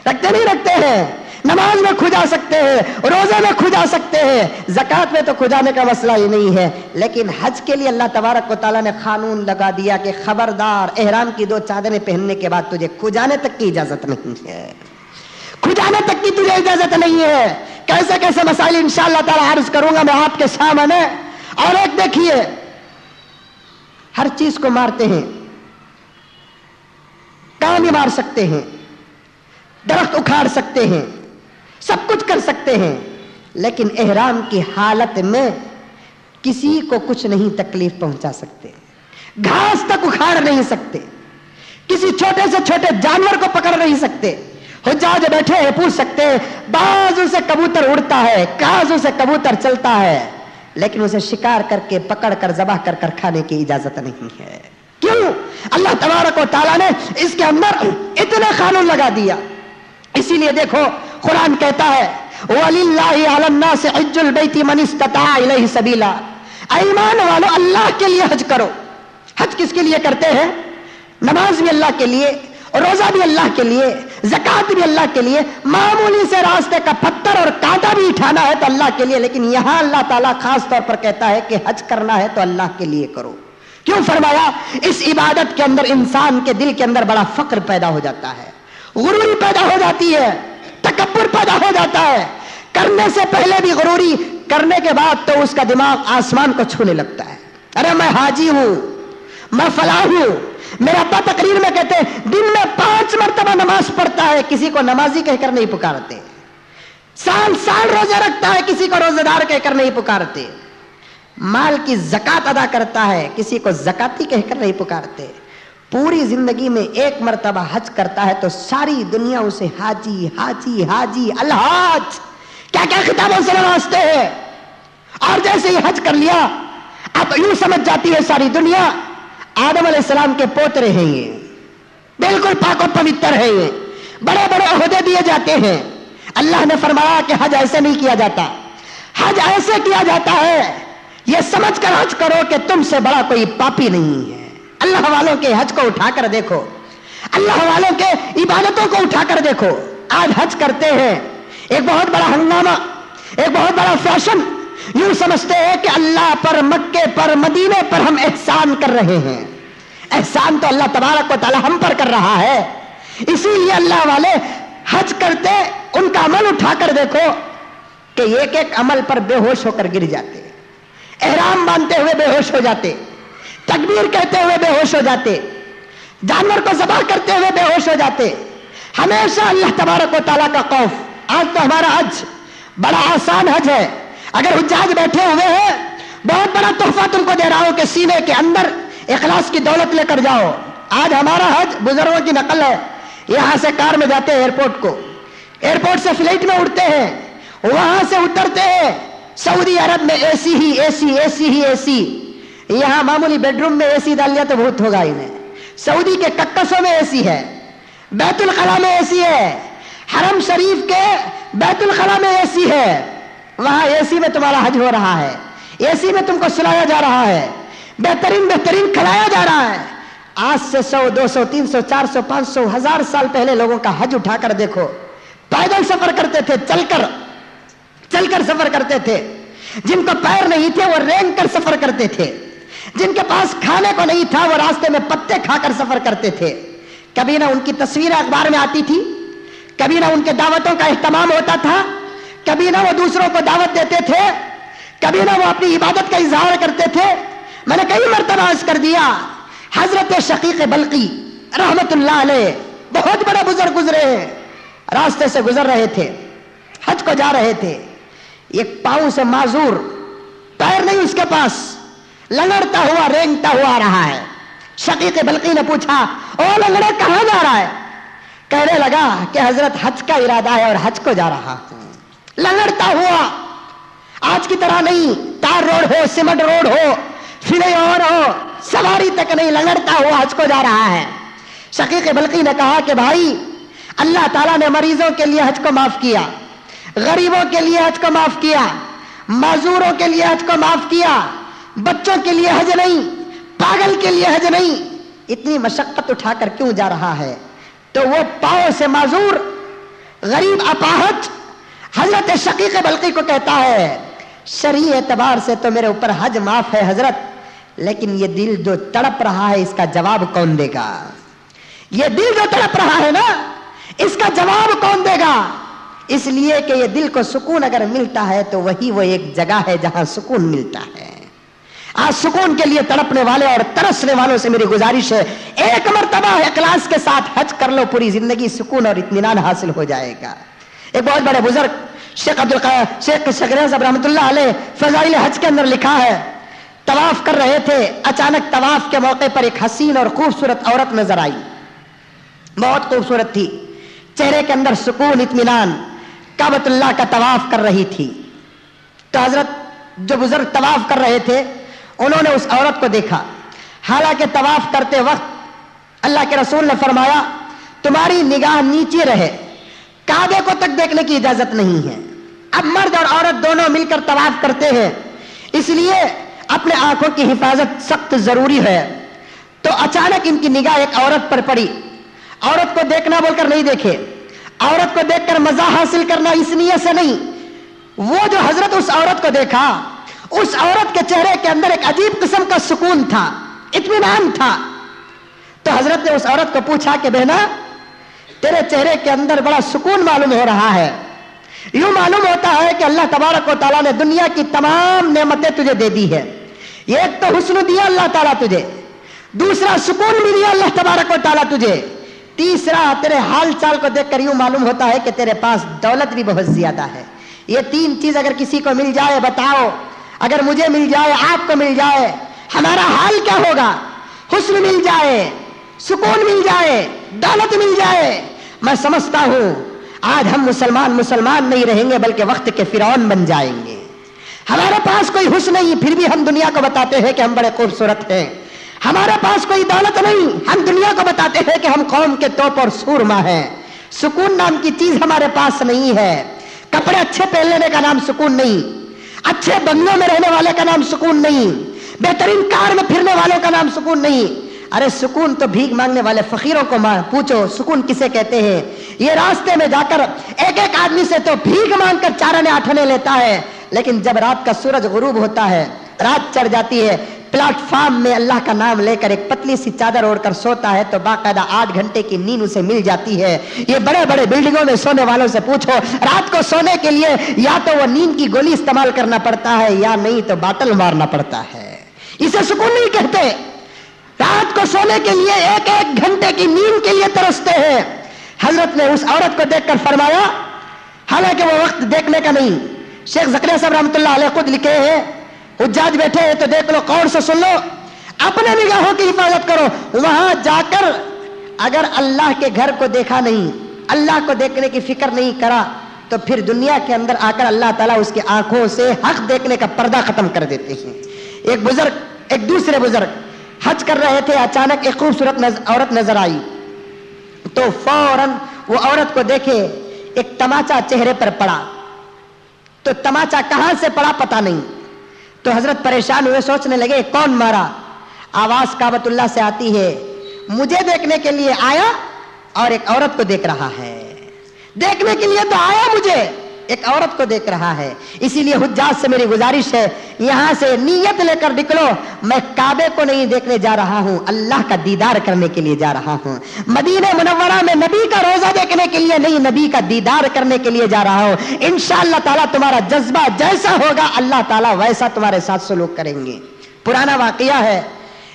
رکھتے نہیں رکھتے ہیں۔ نماز میں کھجا سکتے ہیں، روزے میں کھجا سکتے ہیں، زکوٰۃ میں تو کھجانے کا مسئلہ ہی نہیں ہے، لیکن حج کے لیے اللہ تبارک و تعالیٰ نے قانون لگا دیا کہ خبردار، احرام کی 2 چادریں پہننے کے بعد تجھے کھجانے تک کی اجازت نہیں ہے، کھجانے تک کی تجھے اجازت نہیں ہے۔ کیسے کیسے مسائل انشاءاللہ تعالیٰ عرض کروں گا میں آپ کے سامنے۔ اور ایک دیکھیے، ہر چیز کو مارتے ہیں، کام بھی مار سکتے ہیں، درخت اکھاڑ سکتے ہیں، سب کچھ کر سکتے ہیں، لیکن احرام کی حالت میں کسی کو کچھ نہیں تکلیف پہنچا سکتے، گھاس تک اکھاڑ نہیں سکتے، کسی چھوٹے سے چھوٹے جانور کو پکڑ نہیں سکتے۔ حجاج بیٹھے ہیں پوچھ سکتے ہیں، بازو سے کبوتر اڑتا ہے، کازو سے کبوتر چلتا ہے، لیکن اسے شکار کر کے پکڑ کر ذبح کر کر کھانے کی اجازت نہیں ہے۔ کیوں؟ اللہ تبارک و تعالیٰ نے اس کے اندر اتنے قانون لگا دیا۔ اسی لیے دیکھو قرآن کہتا ہے وَلِلَّهِ عَلَى النَّاسِ حِجُّ الْبَيْتِ مَنِ اسْتَطَاعَ إِلَيْهِ سَبِيلًا۔ ایمان والو اللہ کے لیے حج کرو۔ حج کس کے لیے کرتے ہیں؟ نماز بھی اللہ کے لیے، روزہ بھی اللہ کے لیے، زکوٰۃ بھی اللہ کے لیے، معمولی سے راستے کا پتھر اور کانٹا بھی اٹھانا ہے تو اللہ کے لیے، لیکن یہاں اللہ تعالیٰ خاص طور پر کہتا ہے کہ حج کرنا ہے تو اللہ کے لیے کرو۔ کیوں فرمایا؟ اس عبادت کے اندر انسان کے دل کے اندر بڑا فقر پیدا ہو جاتا ہے، غروری پیدا ہو جاتی ہے، تکبر پیدا ہو جاتا ہے، کرنے سے پہلے بھی غروری، کرنے کے بعد تو اس کا دماغ آسمان کو چھونے لگتا ہے. ارے میں حاجی ہوں، میں فلاں ہوں. میرے ابا تقریر میں کہتے ہیں دن میں 5 مرتبہ نماز پڑھتا ہے، کسی کو نمازی کہہ کر نہیں پکارتے. سال سال روزہ رکھتا ہے، کسی کو روزہ دار کہہ کر نہیں پکارتے. مال کی زکات ادا کرتا ہے، کسی کو زکاتی کہہ کر نہیں پکارتے. پوری زندگی میں 1 مرتبہ حج کرتا ہے تو ساری دنیا اسے حاجی حاجی حاجی الحاج کیا کیا خطابوں سے نوازتے ہیں. اور جیسے ہی حج کر لیا اب یوں سمجھ جاتی ہے ساری دنیا آدم علیہ السلام کے پوترے ہیں، یہ بالکل پاک و پوتر ہے، یہ بڑے بڑے عہدے دیے جاتے ہیں. اللہ نے فرمایا کہ حج ایسے نہیں کیا جاتا، حج ایسے کیا جاتا ہے یہ سمجھ کر حج کرو کہ تم سے بڑا کوئی پاپی نہیں ہے. اللہ والوں کے حج کو اٹھا کر دیکھو، اللہ والوں کے عبادتوں کو اٹھا کر دیکھو. آج حج کرتے ہیں، ایک بہت بڑا ہنگامہ، ایک بہت بڑا فیشن، یوں سمجھتے ہیں کہ اللہ پر، مکے پر، مدینے پر ہم احسان کر رہے ہیں. احسان تو اللہ تبارک و تعالی ہم پر کر رہا ہے. اسی لیے اللہ والے حج کرتے، ان کا عمل اٹھا کر دیکھو کہ ایک ایک عمل پر بے ہوش ہو کر گر جاتے، احرام باندھتے ہوئے بے ہوش ہو جاتے، تکبیر کہتے ہوئے بے ہوش ہو جاتے، جانور کو ذبح کرتے ہوئے بے ہوش ہو جاتے. ہمیشہ اللہ تبارک و تعالیٰ کا خوف. آج تو ہمارا حج بڑا آسان حج ہے. اگر حجاج بیٹھے ہوئے ہیں بہت بڑا تحفہ تم کو دے رہا ہوں کہ سینے کے اندر اخلاص کی دولت لے کر جاؤ. آج ہمارا حج بزرگوں کی نقل ہے. یہاں سے کار میں جاتے ہیں ایئرپورٹ کو، ایئرپورٹ سے فلائٹ میں اٹھتے ہیں، وہاں سے اترتے ہیں سعودی عرب میں اے سی ہی اے سی، اے سی ہی اے سی. یہاں معمولی بیڈ روم میں اے سی ڈال لیا تو بہت ہوگا انہیں. سعودی کے ککسوں میں اے سی ہے، بیت الخلا میں اے سی ہے، حرم شریف کے بیت الخلا میں اے سی ہے. وہاں اے سی میں تمہارا حج ہو رہا ہے، اے سی میں تم کو سلایا جا رہا ہے، بہترین بہترین کھلایا جا رہا ہے. آج سے 100 200 300 400 500 1000 سال پہلے لوگوں کا حج اٹھا کر دیکھو. پیدل سفر کرتے تھے، چل کر سفر کرتے تھے. جن کو پیر نہیں تھے وہ رینگ کر سفر کرتے تھے. جن کے پاس کھانے کو نہیں تھا وہ راستے میں پتے کھا کر سفر کرتے تھے. کبھی نہ ان کی تصویریں اخبار میں آتی تھی، کبھی نہ ان کے دعوتوں کا اہتمام ہوتا تھا، کبھی نہ وہ دوسروں کو دعوت دیتے تھے، کبھی نہ وہ اپنی عبادت کا اظہار کرتے تھے. میں نے کئی مرتبہ عرض کر دیا، حضرت شقیق بلقی رحمت اللہ علیہ بہت بڑے بزرگ گزرے ہیں، راستے سے گزر رہے تھے، حج کو جا رہے تھے. ایک پاؤں سے معذور، پیر نہیں اس کے پاس، لنگڑتا ہوا رینگتا ہوا آ رہا ہے. شقیق بلقی نے پوچھا، او لنگڑا کہاں جا رہا ہے؟ کہنے لگا کہ حضرت حج کا ارادہ ہے اور حج کو جا رہا ہوں. لنگڑتا ہوا، آج کی طرح نہیں تار روڈ ہو، سیمنٹ روڈ ہو، فلے اور ہو، سواری تک نہیں، لنگڑتا ہوا حج کو جا رہا ہے. شقیق بلقی نے کہا کہ بھائی اللہ تعالیٰ نے مریضوں کے لیے حج کو معاف کیا، غریبوں کے لیے حج کو معاف کیا، معذوروں کے لیے حج کو معاف کیا، بچوں کے لیے حج نہیں، پاگل کے لیے حج نہیں. اتنی مشقت اٹھا کر کیوں جا رہا ہے؟ تو وہ پاؤں سے معذور، غریب، اپاہج حضرت شقیق بلقی کو کہتا ہے، شرعی اعتبار سے تو میرے اوپر حج معاف ہے حضرت، لیکن یہ دل جو تڑپ رہا ہے اس کا جواب کون دے گا؟ یہ دل جو تڑپ رہا ہے نا اس کا جواب کون دے گا؟ اس لیے کہ یہ دل کو سکون اگر ملتا ہے تو وہی وہ ایک جگہ ہے جہاں سکون ملتا ہے. آج سکون کے لیے تڑپنے والے اور ترسنے والوں سے میری گزارش ہے، ایک مرتبہ اخلاص کے ساتھ حج کر لو، پوری زندگی سکون اور اطمینان حاصل ہو جائے گا. ایک بہت بڑے بزرگ شیخ شیخ صاحب رحمۃ اللہ علیہ فضائل حج کے اندر لکھا ہے، طواف کر رہے تھے، اچانک طواف کے موقع پر ایک حسین اور خوبصورت عورت نظر آئی. بہت خوبصورت تھی، چہرے کے اندر سکون، اطمینان، کعبۃ اللہ کا طواف کر رہی تھی. تو حضرت جو بزرگ طواف کر رہے تھے انہوں نے اس عورت کو دیکھا. حالانکہ طواف کرتے وقت اللہ کے رسول نے فرمایا تمہاری نگاہ نیچے رہے، کعبے کو تک دیکھنے کی اجازت نہیں ہے. اب مرد اور عورت دونوں مل کر طواف کرتے ہیں، اس لیے اپنے آنکھوں کی حفاظت سخت ضروری ہے. تو اچانک ان کی نگاہ ایک عورت پر پڑی. عورت کو دیکھنا بول کر نہیں دیکھے، عورت کو دیکھ کر مزہ حاصل کرنا اس نیت سے نہیں. وہ جو حضرت اس عورت کو دیکھا، اس عورت کے چہرے کے اندر ایک عجیب قسم کا سکون تھا، اطمینان تھا. تو حضرت نے اس عورت کو پوچھا کہ بہنا تیرے چہرے کے اندر بڑا سکون معلوم ہو رہا ہے. یوں معلوم ہوتا ہے کہ اللہ تبارک و تعالیٰ نے دنیا کی تمام نعمتیں تجھے دے دی ہے. ایک تو حسن دیا اللہ تعالیٰ تجھے, دوسرا سکون بھی دیا اللہ تبارک و تعالیٰ تجھے, تیسرا تیرے حال چال کو دیکھ کر یوں معلوم ہوتا ہے کہ تیرے پاس دولت بھی بہت زیادہ ہے. یہ تین چیز اگر کسی کو مل جائے, بتاؤ اگر مجھے مل جائے, آپ کو مل جائے, ہمارا حال کیا ہوگا؟ حسن مل جائے, سکون مل جائے, دولت مل جائے, میں سمجھتا ہوں آج ہم مسلمان نہیں رہیں گے بلکہ وقت کے فرعون بن جائیں گے. ہمارے پاس کوئی حسن نہیں, پھر بھی ہم دنیا کو بتاتے ہیں کہ ہم بڑے خوبصورت ہیں. ہمارے پاس کوئی دولت نہیں, ہم دنیا کو بتاتے ہیں کہ ہم قوم کے توپ اور سورما ہیں. سکون نام کی چیز ہمارے پاس نہیں ہے. کپڑے اچھے پہن لینے کا نام سکون نہیں, اچھے بنگلوں میں رہنے والے کا نام سکون نہیں, بہترین کار میں پھرنے والوں کا نام سکون نہیں. ارے سکون تو بھیک مانگنے والے فقیروں کو پوچھو سکون کسے کہتے ہیں. یہ راستے میں جا کر ایک ایک آدمی سے تو بھیک مانگ کر چارنے آٹھنے لیتا ہے, لیکن جب رات کا سورج غروب ہوتا ہے, رات چڑھ جاتی ہے, پلیٹ فارم میں اللہ کا نام لے کر ایک پتلی سی چادر اوڑھ کر سوتا ہے تو باقاعدہ 8 گھنٹے کی نیند اسے مل جاتی ہے. یہ بڑے بڑے بلڈنگوں میں سونے والوں سے پوچھو, رات کو سونے کے لیے یا تو وہ نیند کی گولی استعمال کرنا پڑتا ہے یا نہیں تو باٹل مارنا پڑتا ہے. اسے سکون نہیں کہتے. رات کو سونے کے لیے ایک ایک گھنٹے کی نیند کے لیے ترستے ہیں. حضرت نے اس عورت کو دیکھ کر فرمایا, حالانکہ وہ وقت دیکھنے کا نہیں, شیخ زکریا صاحب رحمۃ اللہ علیہ خود لکھے ہیں, حجاج بیٹھے ہیں تو دیکھ لو, قول سے سن لو, اپنے نگاہوں کی حفاظت کرو. وہاں جا کر اگر اللہ کے گھر کو دیکھا نہیں, اللہ کو دیکھنے کی فکر نہیں کرا تو پھر دنیا کے اندر آ کر اللہ تعالیٰ اس کی آنکھوں سے حق دیکھنے کا پردہ ختم کر دیتے ہیں. ایک دوسرے بزرگ حج کر رہے تھے, اچانک ایک خوبصورت عورت نظر آئی تو فوراً وہ عورت کو دیکھے ایک تماچا چہرے پر پڑا. تو تماچا کہاں سے پڑا پتا نہیں, تو حضرت پریشان ہوئے, سوچنے لگے کون مارا. آواز کعبۃ اللہ سے آتی ہے, مجھے دیکھنے کے لیے آیا اور ایک عورت کو دیکھ رہا ہے. دیکھنے کے لیے تو آیا, مجھے ایک عورت کو دیکھ رہا ہے. اسی لیے حجاج سے میری گزارش ہے, یہاں سے نیت لے کر نکلو, میں کعبے کو نہیں دیکھنے جا رہا ہوں, اللہ کا دیدار کرنے کے لیے جا رہا ہوں. مدینہ منورہ میں نبی کا روزہ دیکھنے کے لیے نہیں, نبی کا دیدار کرنے کے لیے جا رہا ہوں. انشاءاللہ تعالیٰ تمہارا جذبہ جیسا ہوگا اللہ تعالیٰ ویسا تمہارے ساتھ سلوک کریں گے. پرانا واقعہ ہے,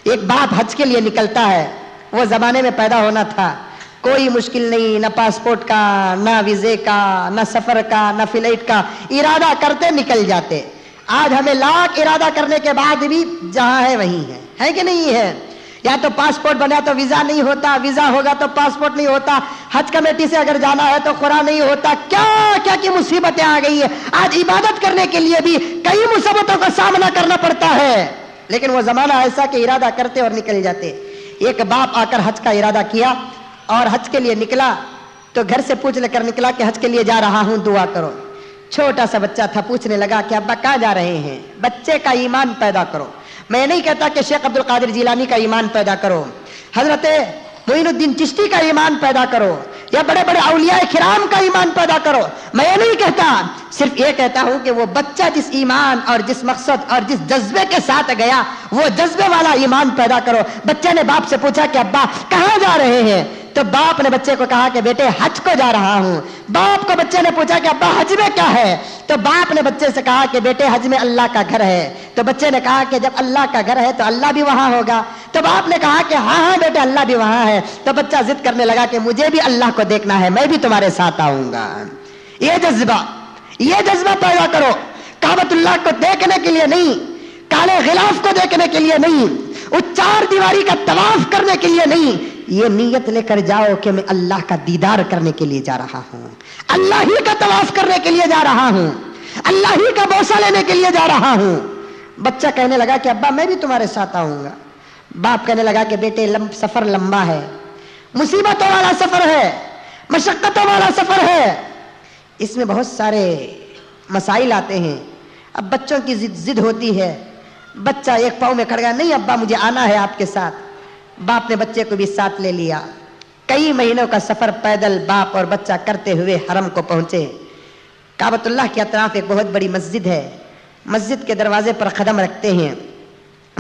ایک باپ حج کے لیے نکلتا ہے. وہ زمانے میں پیدا ہونا تھا, کوئی مشکل نہیں, نہ پاسپورٹ کا, نہ ویزے کا, نہ سفر کا, نہ فلائٹ کا, ارادہ کرتے نکل جاتے. آج ہمیں لاکھ ارادہ کرنے کے بعد بھی جہاں ہے وہیں ہے کہ نہیں ہے. یا تو پاسپورٹ بنا تو ویزا نہیں ہوتا, ویزا ہوگا تو پاسپورٹ نہیں ہوتا, حج کمیٹی سے اگر جانا ہے تو قرآن نہیں ہوتا. کیا کیا کی مصیبتیں آ گئی ہیں. آج عبادت کرنے کے لیے بھی کئی مصیبتوں کا سامنا کرنا پڑتا ہے, لیکن وہ زمانہ ایسا کہ ارادہ کرتے اور نکل جاتے. ایک باپ آ کر حج کا ارادہ کیا اور حج کے لیے نکلا تو گھر سے پوچھ لے کر نکلا کہ حج کے لیے جا رہا ہوں, دعا کرو. چھوٹا سا بچہ تھا, پوچھنے لگا کہ ابا کہاں جا رہے ہیں. بچے کا ایمان پیدا کرو. میں نہیں کہتا کہ شیخ عبد القادر جیلانی کا ایمان پیدا کرو, حضرت معین الدین چشتی کا ایمان پیدا کرو, یا بڑے بڑے اولیاء کرام کا ایمان پیدا کرو. میں یہ نہیں کہتا, صرف یہ کہتا ہوں کہ وہ بچہ جس ایمان اور جس مقصد اور جس جذبے کے ساتھ گیا وہ جذبے والا ایمان پیدا کرو. بچے نے باپ سے پوچھا کہ ابا کہاں جا رہے ہیں, تو باپ نے بچے کو کہا کہ بیٹے حج کو جا رہا ہوں. باپ کو بچے نے پوچھا کہ ابا حج میں کیا ہے, تو باپ نے بچے سے کہا کہ بیٹے حج میں اللہ کا گھر ہے. تو بچے نے کہا کہ جب اللہ کا گھر ہے تو اللہ بھی وہاں ہوگا. تو باپ نے کہا کہ ہاں ہاں بیٹے اللہ بھی وہاں ہے. تو بچہ ضد کرنے لگا کہ مجھے بھی اللہ کو دیکھنا ہے, میں بھی تمہارے ساتھ آؤں گا. یہ جذبہ پیدا کرو. کعبۃ اللہ کو دیکھنے کے لیے نہیں, کالے غلاف کو دیکھنے کے لیے نہیں, اس 4 دیواری کا طواف کرنے کے لیے نہیں, یہ نیت لے کر جاؤ کہ میں اللہ کا دیدار کرنے کے لیے جا رہا ہوں, اللہ ہی کا طواف کرنے کے لیے جا رہا ہوں, اللہ ہی کا بوسہ لینے کے لیے جا رہا ہوں. بچہ کہنے لگا کہ ابا میں بھی تمہارے ساتھ آؤں گا. باپ کہنے لگا کہ بیٹے سفر لمبا ہے, مصیبتوں والا سفر ہے, مشقتوں والا سفر ہے, اس میں بہت سارے مسائل آتے ہیں. اب بچوں کی ضد ہوتی ہے, بچہ ایک پاؤں میں کھڑ گیا, نہیں ابا مجھے آنا ہے آپ کے ساتھ. باپ نے بچے کو بھی ساتھ لے لیا. کئی مہینوں کا سفر پیدل باپ اور بچہ کرتے ہوئے حرم کو پہنچے. کعبۃ اللہ کے اطراف ایک بہت بڑی مسجد ہے, مسجد کے دروازے پر قدم رکھتے ہیں.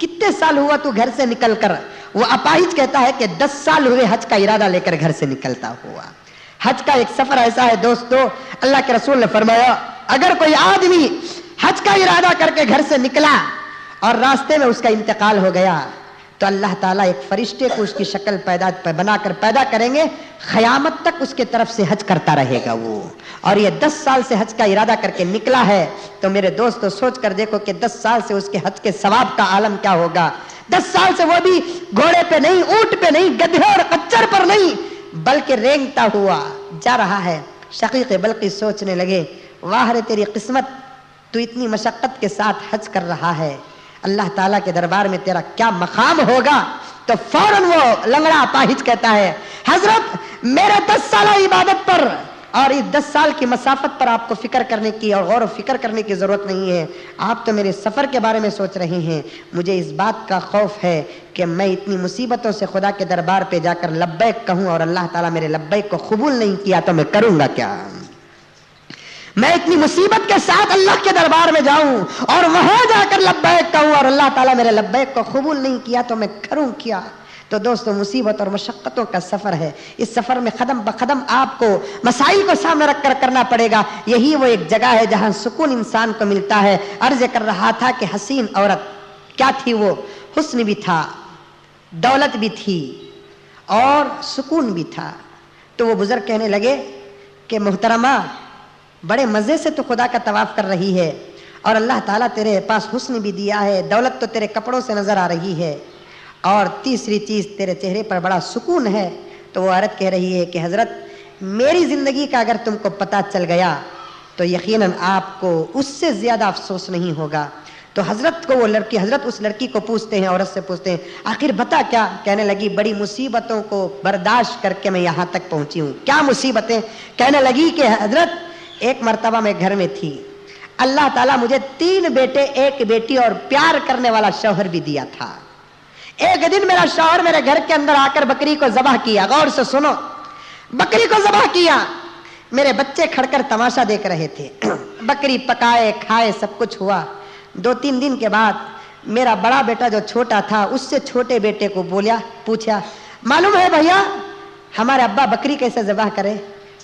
کتنے سال ہوا تو گھر سے نکل کر؟ وہ اپاہج کہتا ہے کہ 10 سال ہوئے حج کا ارادہ لے کر گھر سے نکلتا ہوا۔ حج کا ایک سفر ایسا ہے دوستو، اللہ کے رسول نے فرمایا اگر کوئی آدمی حج کا ارادہ کر کے گھر سے نکلا اور راستے میں اس کا انتقال ہو گیا تو اللہ تعالیٰ ایک فرشتے کو اس کی شکل بنا کر پیدا کریں گے، قیامت تک اس کے طرف سے حج کرتا رہے گا وہ۔ اور یہ 10 سال سے حج کا ارادہ کر کے نکلا ہے تو میرے دوستو سوچ کر دیکھو کہ 10 سال سے اس کے حج کے ثواب کا عالم کیا ہوگا۔ 10 سال سے وہ بھی گھوڑے پہ نہیں، اونٹ پہ نہیں، گدھے اور خچر پر نہیں، بلکہ رینگتا ہوا جا رہا ہے۔ شقیق بلقی سوچنے لگے واہ رے تیری قسمت، تو اتنی مشقت کے ساتھ حج کر رہا ہے، اللہ تعالیٰ کے دربار میں تیرا کیا مقام ہوگا۔ تو فوراً وہ لنگڑا اپاہج کہتا ہے حضرت میرے 10 سالہ عبادت پر اور اس 10 سال کی مسافت پر آپ کو فکر کرنے کی اور غور و فکر کرنے کی ضرورت نہیں ہے، آپ تو میرے سفر کے بارے میں سوچ رہے ہیں۔ مجھے اس بات کا خوف ہے کہ میں اتنی مصیبتوں سے خدا کے دربار پہ جا کر لبیک کہوں اور اللہ تعالیٰ میرے لبیک کو قبول نہیں کیا تو میں کروں گا کیا؟ میں اتنی مصیبت کے ساتھ اللہ کے دربار میں جاؤں اور وہاں جا کر لبیک کہوں اور اللہ تعالیٰ میرے لبیک کو قبول نہیں کیا تو میں کروں کیا؟ تو دوستو مصیبت اور مشقتوں کا سفر ہے، اس سفر میں قدم بقدم آپ کو مسائل کو سامنے رکھ کر کرنا پڑے گا۔ یہی وہ ایک جگہ ہے جہاں سکون انسان کو ملتا ہے۔ عرض کر رہا تھا کہ حسین عورت کیا تھی؟ وہ حسن بھی تھا، دولت بھی تھی اور سکون بھی تھا۔ تو وہ بزرگ کہنے لگے کہ محترمہ بڑے مزے سے تو خدا کا طواف کر رہی ہے اور اللہ تعالیٰ تیرے پاس حسن بھی دیا ہے، دولت تو تیرے کپڑوں سے نظر آ رہی ہے اور تیسری چیز تیرے چہرے پر بڑا سکون ہے۔ تو وہ عورت کہہ رہی ہے کہ حضرت میری زندگی کا اگر تم کو پتہ چل گیا تو یقیناً آپ کو اس سے زیادہ افسوس نہیں ہوگا۔ تو حضرت اس لڑکی کو پوچھتے ہیں، عورت سے پوچھتے ہیں آخر بتا کیا؟ کہنے لگی بڑی مصیبتوں کو برداشت کر کے میں یہاں تک پہنچی ہوں۔ کیا مصیبتیں؟ کہنے لگی کہ حضرت ایک مرتبہ میں گھر میں تھی، اللہ تعالیٰ مجھے 3 بیٹے 1 بیٹی اور پیار کرنے والا شوہر بھی دیا تھا۔ ایک دن میرا شوہر میرے گھر کے اندر آ کر بکری کو ذبح کیا، غور سے سنو، بکری کو ذبح کیا، میرے بچے کھڑ کر تماشا دیکھ رہے تھے، بکری پکائے کھائے سب کچھ ہوا۔ 2-3 دن کے بعد میرا بڑا بیٹا جو چھوٹا تھا اس سے چھوٹے بیٹے کو پوچھا معلوم ہے بھیا ہمارے ابا بکری کیسے ذبح کرے؟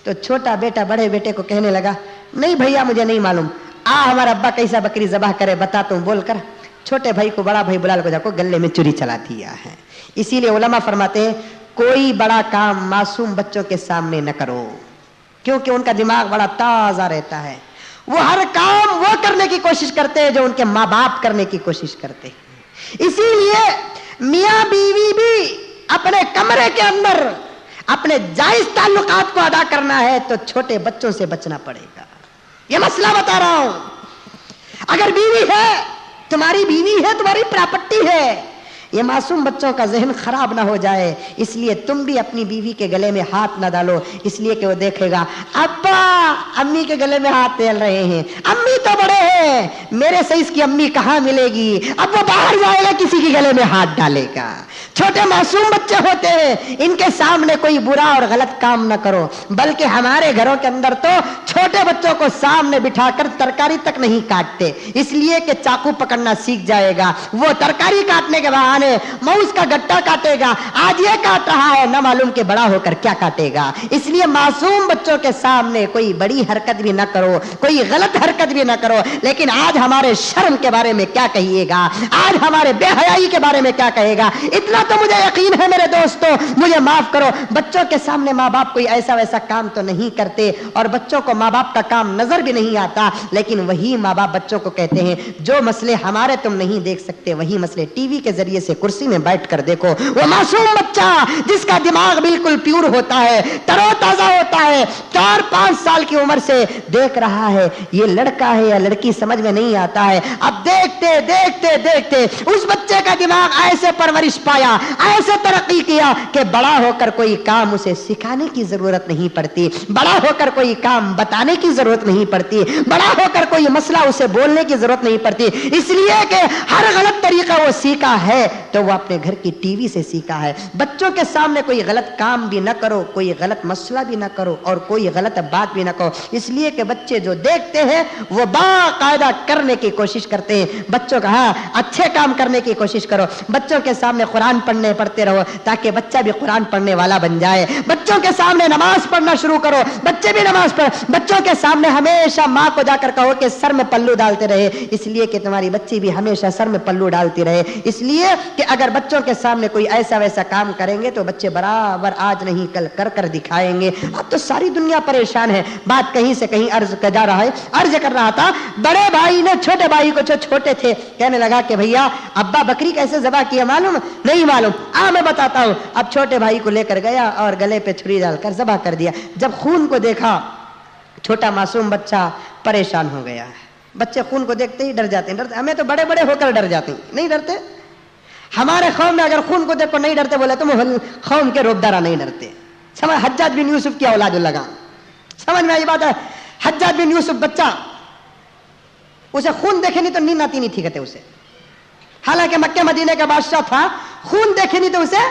تو چھوٹا بیٹا بڑے بیٹے کو کہنے لگا نہیں بھیا مجھے نہیں معلوم، ہمارا ابا کیسا بکری ذبح کرے بتاتا ہوں بول کر چھوٹے بھائی کو بڑا بھائی بلال کو جا کو گلے میں چوری چلا دیا ہے۔ اسی لیے علماء فرماتے ہیں کوئی بڑا کام معصوم بچوں کے سامنے نہ کرو، کیونکہ ان کا دماغ بڑا تازہ رہتا ہے، وہ ہر کام وہ کرنے کی کوشش کرتے ہیں جو ان کے ماں باپ کرنے کی کوشش کرتے ہیں۔ اسی لیے میاں بیوی بھی اپنے کمرے کے اندر اپنے جائز تعلقات کو ادا کرنا ہے تو چھوٹے بچوں سے بچنا پڑے گا۔ یہ مسئلہ بتا رہا ہوں، اگر بیوی ہے تمہاری بیوی ہے تمہاری پراپرٹی ہے، یہ معصوم بچوں کا ذہن خراب نہ ہو جائے، اس لیے تم بھی اپنی بیوی کے گلے میں ہاتھ نہ ڈالو، اس لیے کہ وہ دیکھے گا ابا امی کے گلے میں ہاتھ ڈال رہے ہیں، امی تو بڑے ہیں میرے سائز کی امی کہاں ملے گی، اب وہ باہر جائے گا کسی کے گلے میں ہاتھ ڈالے گا۔ چھوٹے معصوم بچے ہوتے ہیں، ان کے سامنے کوئی برا اور غلط کام نہ کرو، بلکہ ہمارے گھروں کے اندر تو چھوٹے بچوں کو سامنے بٹھا کر ترکاری تک نہیں کاٹتے، اس لیے کہ چاقو پکڑنا سیکھ جائے گا، وہ ترکاری کاٹنے کے بہانے موز کا گٹا کاٹے گا، آج یہ کاٹ رہا ہے نہ معلوم کہ بڑا ہو کر کیا کاٹے گا۔ اس لیے معصوم بچوں کے سامنے کوئی بڑی حرکت بھی نہ کرو، کوئی غلط حرکت بھی نہ کرو۔ لیکن آج ہمارے شرم کے بارے میں کیا کہیے گا، آج ہمارے بے حیائی کے بارے میں کیا کہے گا؟ اتنا تو مجھے یقین ہے میرے دوستو، مجھے معاف کرو، بچوں کے سامنے ماں باپ کوئی ایسا ویسا کام تو نہیں کرتے اور بچوں کو ماں باپ کا کام نظر بھی نہیں آتا، لیکن وہی ماں باپ بچوں کو کہتے ہیں جو مسئلے ہمارے تم نہیں دیکھ سکتے وہی مسئلے ٹی وی کے ذریعے سے کرسی میں بیٹھ کر دیکھو۔ وہ معصوم بچہ جس کا دماغ بالکل پیور ہوتا ہے، تر و تازہ ہوتا ہے، 4-5 سال کی عمر سے دیکھ رہا ہے یہ لڑکا ہے یا لڑکی سمجھ میں نہیں آتا ہے، اب دیکھتے دیکھتے دیکھتے اس بچے کا دماغ ایسے پرورش پایا، ایسے ترقی کیا کہ بڑا ہو کر کوئی کام اسے سکھانے کی ضرورت نہیں پڑتی، بڑا ہو کر کوئی کام بتانے کی ضرورت نہیں پڑتی، بڑا ہو کر کوئی مسئلہ اسے بولنے کی ضرورت نہیں پڑتی، اس لیے کہ ہر غلط طریقہ وہ سیکھا ہے تو وہ اپنے گھر کی ٹی وی سے سیکھا ہے. بچوں کے سامنے کوئی غلط کام بھی نہ کرو, کوئی غلط مسئلہ بھی نہ کرو اور کوئی غلط بات بھی نہ کرو, اس لیے کہ بچے جو دیکھتے ہیں وہ باقاعدہ کرنے کی کوشش کرتے ہیں. بچوں کا ہاں اچھے کام کرنے کی کوشش کرو. بچوں کے سامنے قرآن پڑھتے رہو تاکہ بچہ بھی قرآن پڑھنے والا بن جائے. بچوں کے سامنے نماز پڑھنا شروع کرو, بچے بھی نماز پڑھ. بچوں کے سامنے ہمیشہ ماں کو جا کر کہو کہ سر میں پلو ڈالتے رہے, اس لیے کہ تمہاری بچی بھی ہمیشہ سر میں پلو ڈالتی رہے. اس لیے کہ اگر بچوں کے سامنے کوئی ایسا ویسا کام کریں گے تو بچے برابر آج نہیں کل کر دکھائیں گے. اب تو ساری دنیا پریشان ہے. بات کہیں سے کہیں عرض جا رہا ہے, عرض کر رہا تھا, بڑے بھائی نے چھوٹے بھائی کو, جو چھوٹے تھے, کہنے لگا کہ بھیا ابا بکری کیسے ذبح کیا معلوم نہیں؟ معلوم. میں بتاتا ہوں. اب چھوٹے بھائی کو لے کر گیا اور گلے پہ چھری ڈال کر ذبح کر دیا. جب خون کو دیکھا چھوٹا معصوم بچہ پریشان ہو گیا. بچے خون کو دیکھتے ہی ڈر جاتے ہیں. ہمیں تو بڑے بڑے ہو کر ڈر جاتے ہیں, نہیں ڈرتے. ہمارے قوم میں اگر خون کو دیکھو نہیں ڈرتے بولے تو قوم کے روبدارا نہیں ڈرتے. سمجھ, حجاج بن یوسف کی اولاد لگا, سمجھ میں یہ بات ہے. حجاج بن یوسف بچہ, اسے خون دیکھے نہیں تو نیند آتی نہیں تھی کہتے اسے, حالانکہ مکہ مدینے کا بادشاہ تھا, خون دیکھے نہیں تو اسے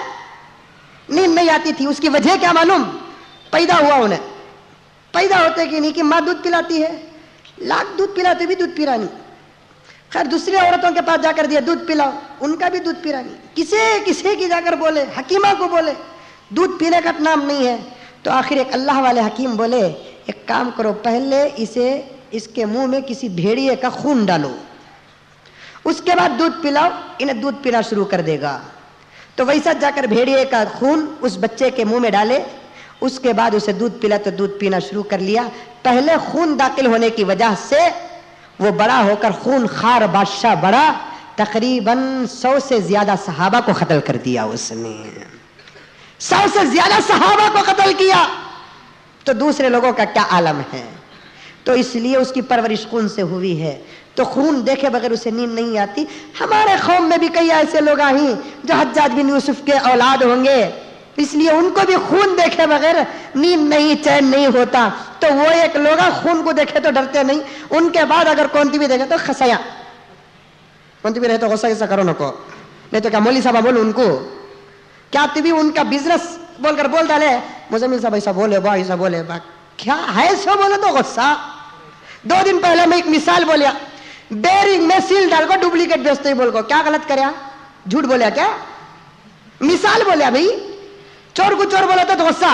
نیند نہیں آتی تھی. اس کی وجہ کیا معلوم؟ پیدا ہوا انہیں, پیدا ہوتے کہ نہیں کہ ماں دودھ پلاتی ہے, لاکھ دودھ پلاتے بھی دودھ پیرا نہیں. خیر دوسری عورتوں کے پاس جا کر دیا دودھ پلاؤ, ان کا بھی دودھ پیرا نہیں. کسی کی جا کر بولے, حکیمہ کو بولے دودھ پینے کا نام نہیں ہے. تو آخر ایک اللہ والے حکیم بولے ایک کام کرو, پہلے اس کے منہ میں کسی بھیڑیے کا خون ڈالو, اس کے بعد دودھ پلاؤ, انہیں دودھ پینا شروع کر دے گا. تو ویسا جا کر بھیڑیے کا خون اس بچے کے منہ میں ڈالے, اس کے بعد اسے دودھ پلا تو دودھ پینا شروع کر لیا. پہلے خون داخل ہونے کی وجہ سے وہ بڑا ہو کر خون خار بادشاہ بڑا, تقریباً 100 سے زیادہ صحابہ کو قتل کر دیا. اس نے 100 سے زیادہ صحابہ کو قتل کیا, تو دوسرے لوگوں کا کیا عالم ہے. تو اس لیے اس کی پرورش خون سے ہوئی ہے. تو خون دیکھے بغیر اسے نیند نہیں آتی. ہمارے قوم میں بھی کئی ایسے لوگ ہیں جو حجاج بن یوسف کے اولاد ہوں گے, اس لیے ان کو بھی خون دیکھے بغیر نیند نہیں, چین نہیں ہوتا. تو وہ ایک لوگ خون کو دیکھے تو ڈرتے نہیں, ان کے بعد اگر کونتی بھی دیکھے تو خسیا, کونتی بھی رہے تو غصہ ایسا کرو نہ کو, نہیں تو کیا مولوی صاحب بولو ان کو, کیا تبھی ان کا بزنس بول کر بول ڈالے مزمل صاحب ایسا بولے با ایسا بولے با, کیا ہے سو بولے تو غصہ. 2 دن پہلے میں ایک مثال بولیا, بیرنگ میں سیل ڈال کو ڈپلیکیٹ بیچتے ہی بول کو, کیا غلط کریا, جھوٹ بولیا کیا, مثال بولیا بھائی. چور کو چور بولا تو غصہ,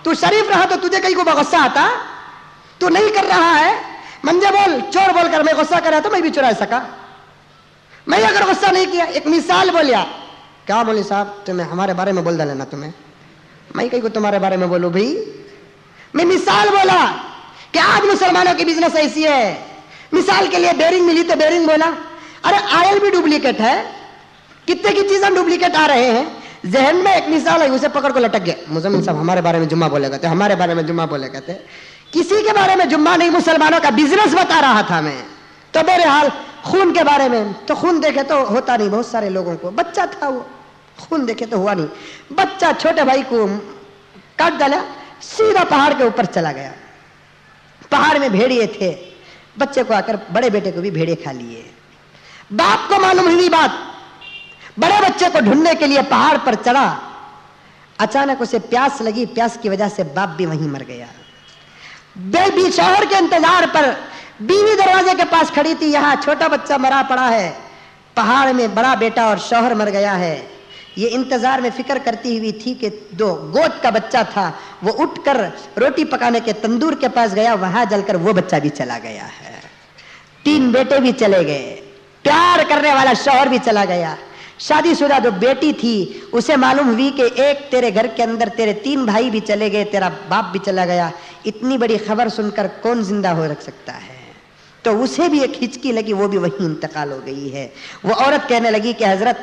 تو شریف رہا تو تجھے کہیں کو غصہ آتا, تو نہیں کر رہا ہے. منجے بول چور بول کر میں غصہ کرا تو میں بھی چرا سکا, میں اگر غصہ نہیں کیا. ایک مثال بولیا, کیا مولوی صاحب تمہیں ہمارے بارے میں بول ڈالنا تمہیں, میں کہیں کو تمہارے بارے میں بولوں بھائی. میں مثال بولا کہ آج مسلمانوں کی بزنس ایسی ہے. مثال کے لیے بیرنگ ملی تو بیرنگ بولا, ارے آئل بھی ڈپلیکیٹ ہے, کتنے کی چیزیں ڈپلیکیٹ آ رہے ہیں. ذہن میں ایک مثال ہے, اسے پکڑ کو لٹک گیا, مزمل صاحب ہمارے بارے میں جمعہ بولے کہتے, ہمارے بارے میں جمعہ بولے کہتے. کسی کے بارے میں جمعہ نہیں, مسلمانوں کا بزنس بتا رہا تھا میں. تو بہرحال خون کے بارے میں, تو خون دیکھے تو ہوتا نہیں بہت سارے لوگوں کو. بچہ تھا وہ, خون دیکھے تو ہوا نہیں. بچہ چھوٹے بھائی کو کاٹ ڈالا, سیدھا پہاڑ کے اوپر چلا گیا. پہاڑ میں بھیڑیے تھے, بچے کو آ کر بڑے بیٹے کو بھی بھیڑے کھا لیے. باپ کو معلوم ہوئی بات, بڑے بچے کو ڈھونڈنے کے لیے پہاڑ پر چڑھا. اچانک اسے پیاس لگی, پیاس کی وجہ سے باپ بھی وہیں مر گیا. بیوی شوہر کے انتظار پر بیوی دروازے کے پاس کھڑی تھی, یہاں چھوٹا بچہ مرا پڑا ہے, پہاڑ میں بڑا بیٹا اور شوہر مر گیا ہے. یہ انتظار میں فکر کرتی ہوئی تھی کہ 2 گود کا بچہ تھا, وہ اٹھ کر روٹی پکانے کے تندور کے پاس گیا, وہاں جل کر وہ بچہ بھی چلا گیا ہے. 3 بیٹے بھی چلے گئے, پیار کرنے والا شوہر بھی چلا گیا. شادی شدہ 2 بیٹی تھی, اسے معلوم ہوئی کہ ایک تیرے گھر کے اندر تیرے 3 بھائی بھی چلے گئے, تیرا باپ بھی چلا گیا. اتنی بڑی خبر سن کر کون زندہ ہو رکھ سکتا ہے. تو اسے بھی ایک ہچکی لگی, وہ بھی وہیں انتقال ہو گئی ہے. وہ عورت کہنے لگی کہ حضرت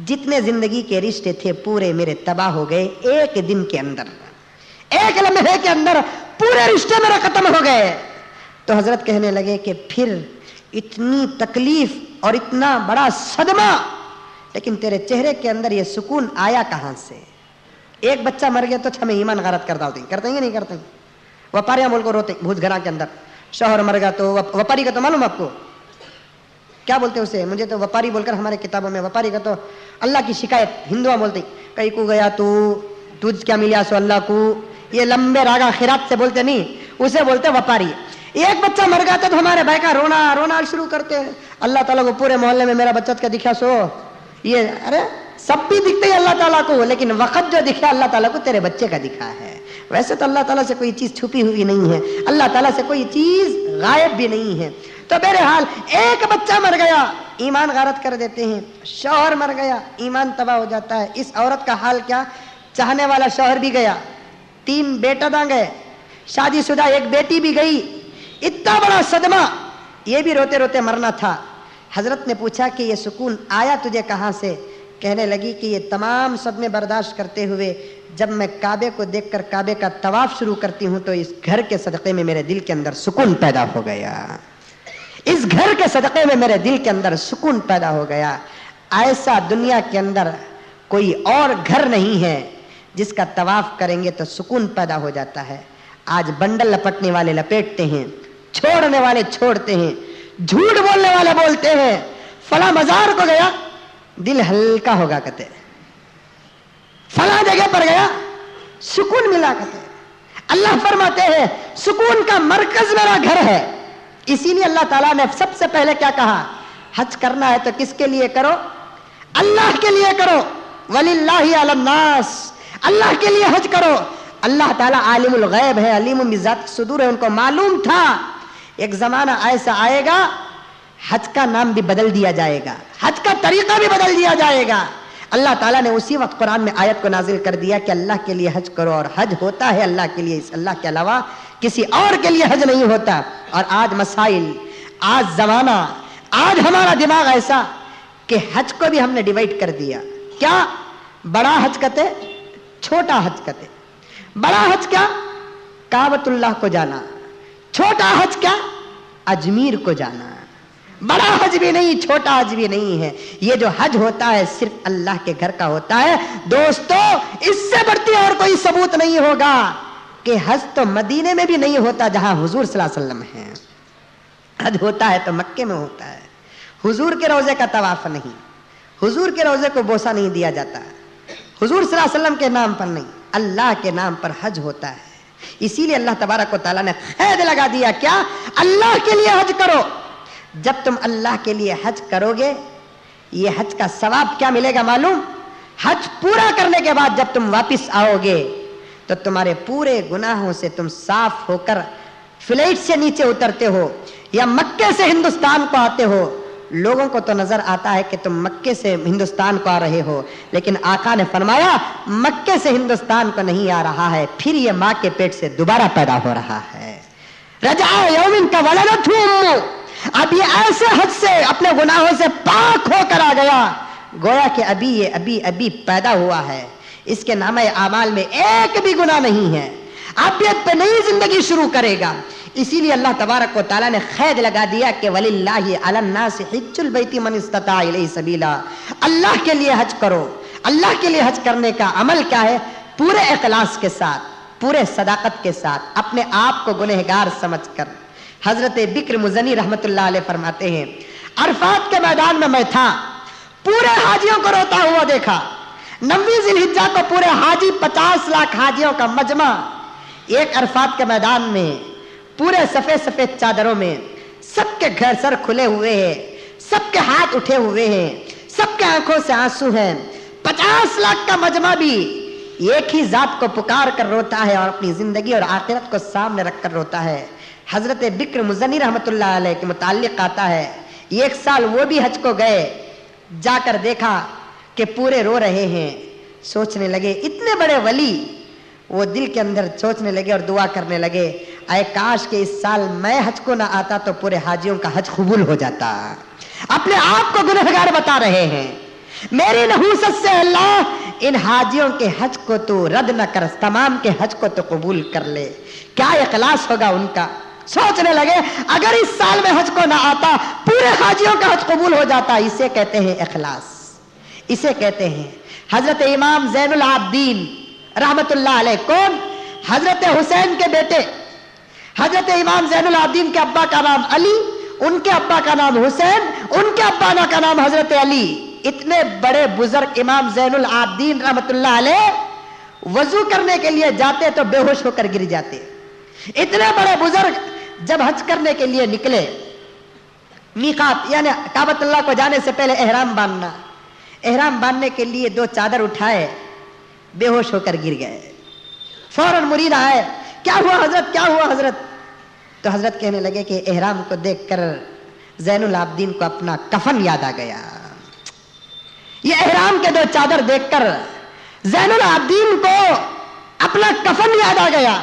جتنے زندگی کے رشتے تھے پورے میرے تباہ ہو گئے, ایک دن کے اندر, ایک لمحے کے اندر پورے رشتے میرے ختم ہو گئے. تو حضرت کہنے لگے کہ پھر اتنی تکلیف اور اتنا بڑا صدمہ, لیکن تیرے چہرے کے اندر یہ سکون آیا کہاں سے؟ ایک بچہ مر گیا تو ہمیں ایمان غارت کر داؤ, کرتے ہیں نہیں کرتے ہیں. وپاریاں بول کو روتے بھوج گھرا کے اندر, شوہر مر گیا تو وپاری کا تو معلوم آپ کو, کیا بولتے ہیں اسے؟ مجھے تو وپاری بول کر ہمارے کتابوں میں، وپاری کا تو اللہ کی شکایت ہندوؤں بولتے، کئی کو گیا تو کیا ملیا سو اللہ کو، یہ لمبے راگا خیرات سے بولتے نہیں، اسے بولتے وپاری۔ ایک بچہ مر گیا تو ہمارے بھائی کا رونا شروع کرتے ہیں، اللہ تعالیٰ کو پورے محلے میں میرا بچت کا دکھا سو، یہ ارے سب بھی دکھتے ہیں اللہ تعالیٰ کو، لیکن وقت جو دکھا اللہ تعالیٰ کو تیرے بچے کا دکھا ہے۔ ویسے تو اللہ تعالیٰ سے کوئی چیز چھپی ہوئی نہیں ہے، اللہ تعالیٰ سے کوئی چیز غائب بھی نہیں ہے۔ تو بہرحال ایک بچہ مر گیا، ایمان غارت کر دیتے ہیں، شوہر مر گیا، ایمان تباہ ہو جاتا ہے۔ اس عورت کا حال کیا، چاہنے والا شوہر بھی گیا، 3 بیٹا داں گئے، شادی شدہ 1 بیٹی بھی گئی، اتنا بڑا صدمہ، یہ بھی روتے روتے مرنا تھا۔ حضرت نے پوچھا کہ یہ سکون آیا تجھے کہاں سے؟ کہنے لگی کہ یہ تمام صدمے برداشت کرتے ہوئے جب میں کعبے کو دیکھ کر کعبے کا طواف شروع کرتی ہوں تو اس گھر کے صدقے میں میرے دل کے اندر سکون پیدا ہو گیا، اس گھر کے صدقے میں میرے دل کے اندر سکون پیدا ہو گیا۔ ایسا دنیا کے اندر کوئی اور گھر نہیں ہے جس کا طواف کریں گے تو سکون پیدا ہو جاتا ہے۔ آج بنڈل لپٹنے والے لپیٹتے ہیں، چھوڑنے والے چھوڑتے ہیں، جھوٹ بولنے والے بولتے ہیں، فلاں مزار کو گیا دل ہلکا ہوگا کہتے، فلاں جگہ پر گیا سکون ملا کہتے۔ اللہ فرماتے ہیں سکون کا مرکز میرا گھر ہے۔ اسی لیے اللہ تعالیٰ نے سب سے پہلے کیا کہا؟ حج کرنا ہے تو کس کے لیے کرو؟ اللہ کے لیے کرو، وَلِلَّهِ عَلَى النَّاسِ، اللہ کے لیے حج کرو۔ اللہ تعالیٰ عالم الغیب ہے، علیم بذات الصدور ہے، ان کو معلوم تھا ایک زمانہ ایسا آئے گا حج کا نام بھی بدل دیا جائے گا، حج کا طریقہ بھی بدل دیا جائے گا۔ اللہ تعالیٰ نے اسی وقت قرآن میں آیت کو نازل کر دیا کہ اللہ کے لیے حج کرو، اور حج ہوتا ہے اللہ کے لیے، اس اللہ کے علاوہ کسی اور کے لیے حج نہیں ہوتا۔ اور آج مسائل، آج زمانہ، آج ہمارا دماغ ایسا کہ حج کو بھی ہم نے ڈیوائڈ کر دیا۔ کیا بڑا حج کہتے، چھوٹا حج کہتے۔ بڑا حج کیا؟ کعبۃ اللہ کو جانا، چھوٹا حج کیا؟ اجمیر کو جانا۔ بڑا حج بھی نہیں، چھوٹا حج بھی نہیں ہے، یہ جو حج ہوتا ہے صرف اللہ کے گھر کا ہوتا ہے۔ دوستو اس سے بڑھتی اور کوئی ثبوت نہیں ہوگا کہ حج تو مدینے میں بھی نہیں ہوتا جہاں حضور صلی اللہ علیہ وسلم ہے، حج ہوتا ہے تو مکے میں ہوتا ہے۔ حضور کے روزے کا طواف نہیں، حضور کے روزے کو بوسہ نہیں دیا جاتا، حضور صلی اللہ علیہ وسلم کے نام پر نہیں، اللہ کے نام پر حج ہوتا ہے۔ اسی لیے اللہ تبارک و تعالیٰ نے قید لگا دیا، کیا؟ اللہ کے لیے حج کرو۔ جب تم اللہ کے لیے حج کرو گے، یہ حج کا ثواب کیا ملے گا معلوم؟ حج پورا کرنے کے بعد جب تم واپس آؤ گے تو تمہارے پورے گناہوں سے تم صاف ہو کر فلائٹ سے نیچے اترتے ہو یا مکے سے ہندوستان کو آتے ہو، لوگوں کو تو نظر آتا ہے کہ تم مکے سے ہندوستان کو آ رہے ہو، لیکن آقا نے فرمایا مکے سے ہندوستان کو نہیں آ رہا ہے، پھر یہ ماں کے پیٹ سے دوبارہ پیدا ہو رہا ہے۔ رجع یوم کا ولدتہ امہ، اب یہ ایسے حد سے اپنے گناہوں سے پاک ہو کر آ گیا گویا کہ ابھی پیدا ہوا ہے، اس کے نامہ اعمال میں ایک بھی گناہ نہیں ہے، اب یہ نئی زندگی شروع کرے گا۔ اسی لیے اللہ تبارک و تعالیٰ نے قید لگا دیا کہ وَلِلَّهِ عَلَى النَّاسِ حِجُّ الْبَيْتِ مَنِ اسْتَطَاعَ إِلَيْهِ سَبِيلًا، اللہ کے لیے حج کرو۔ اللہ کے لیے حج کرنے کا عمل کیا ہے؟ پورے اخلاص کے ساتھ، پورے صداقت کے ساتھ، اپنے آپ کو گنہگار سمجھ کر۔ حضرت بکر مزنی رحمت اللہ علیہ فرماتے ہیں عرفات کے میدان میں میں تھا، پورے حاجیوں کو روتا ہوا دیکھا۔ 9 ذی الحجہ کو پورے حاجی 50 لاکھ حاجیوں کا مجمع ایک عرفات کے میدان میں، پورے سفید سفید چادروں میں، سب کے گھر سر کھلے ہوئے ہیں، سب کے ہاتھ اٹھے ہوئے ہیں، سب کے آنکھوں سے آنسو ہیں، 50 لاکھ کا مجمع بھی ایک ہی ذات کو پکار کر روتا ہے اور اپنی زندگی اور آخرت کو سامنے رکھ کر روتا ہے۔ حضرت بکر مزنی رحمت اللہ علیہ کے متعلق آتا ہے ایک سال وہ بھی حج کو گئے، جا کر دیکھا کہ پورے رو رہے ہیں، سوچنے لگے اتنے بڑے ولی، وہ دل کے اندر سوچنے لگے اور دعا کرنے لگے اے کاش کہ اس سال میں حج کو نہ آتا تو پورے حاجیوں کا حج قبول ہو جاتا۔ اپنے آپ کو گنہگار بتا رہے ہیں، میری نحوست سے اللہ ان حاجیوں کے حج کو تو رد نہ کر، تمام کے حج کو تو قبول کر لے۔ کیا اخلاص ہوگا ان کا؟ سوچنے لگے اگر اس سال میں حج کو نہ آتا پورے حاجیوں کا حج قبول ہو جاتا۔ اسے کہتے ہیں اخلاص، اسے کہتے ہیں۔ حضرت امام زین العابدین رحمت اللہ علیہ، کون؟ حضرت حسین کے بیٹے، حضرت امام زین العابدین کے ابا کا نام علی، ان کے ابا کا نام حسین، ان کے ابا کا نام حضرت علی. اتنے بڑے بزرگ امام زین العابدین رحمت اللہ علیہ وضو کرنے کے لیے جاتے تو بے ہوش ہو کر گر جاتے. اتنے بڑے بزرگ جب حج کرنے کے لیے نکلے، میقات یعنی کعبۃ اللہ کو جانے سے پہلے احرام باندھنا، احرام باندھنے کے لیے 2 چادر اٹھائے، بے ہوش ہو کر گر گئے. فوراً مرید آئے، کیا ہوا حضرت، کیا ہوا حضرت؟ تو حضرت کہنے لگے کہ احرام کو دیکھ کر زین العابدین کو اپنا کفن یاد آ گیا. یہ احرام کے 2 چادر دیکھ کر زین العابدین کو اپنا کفن یاد آ گیا.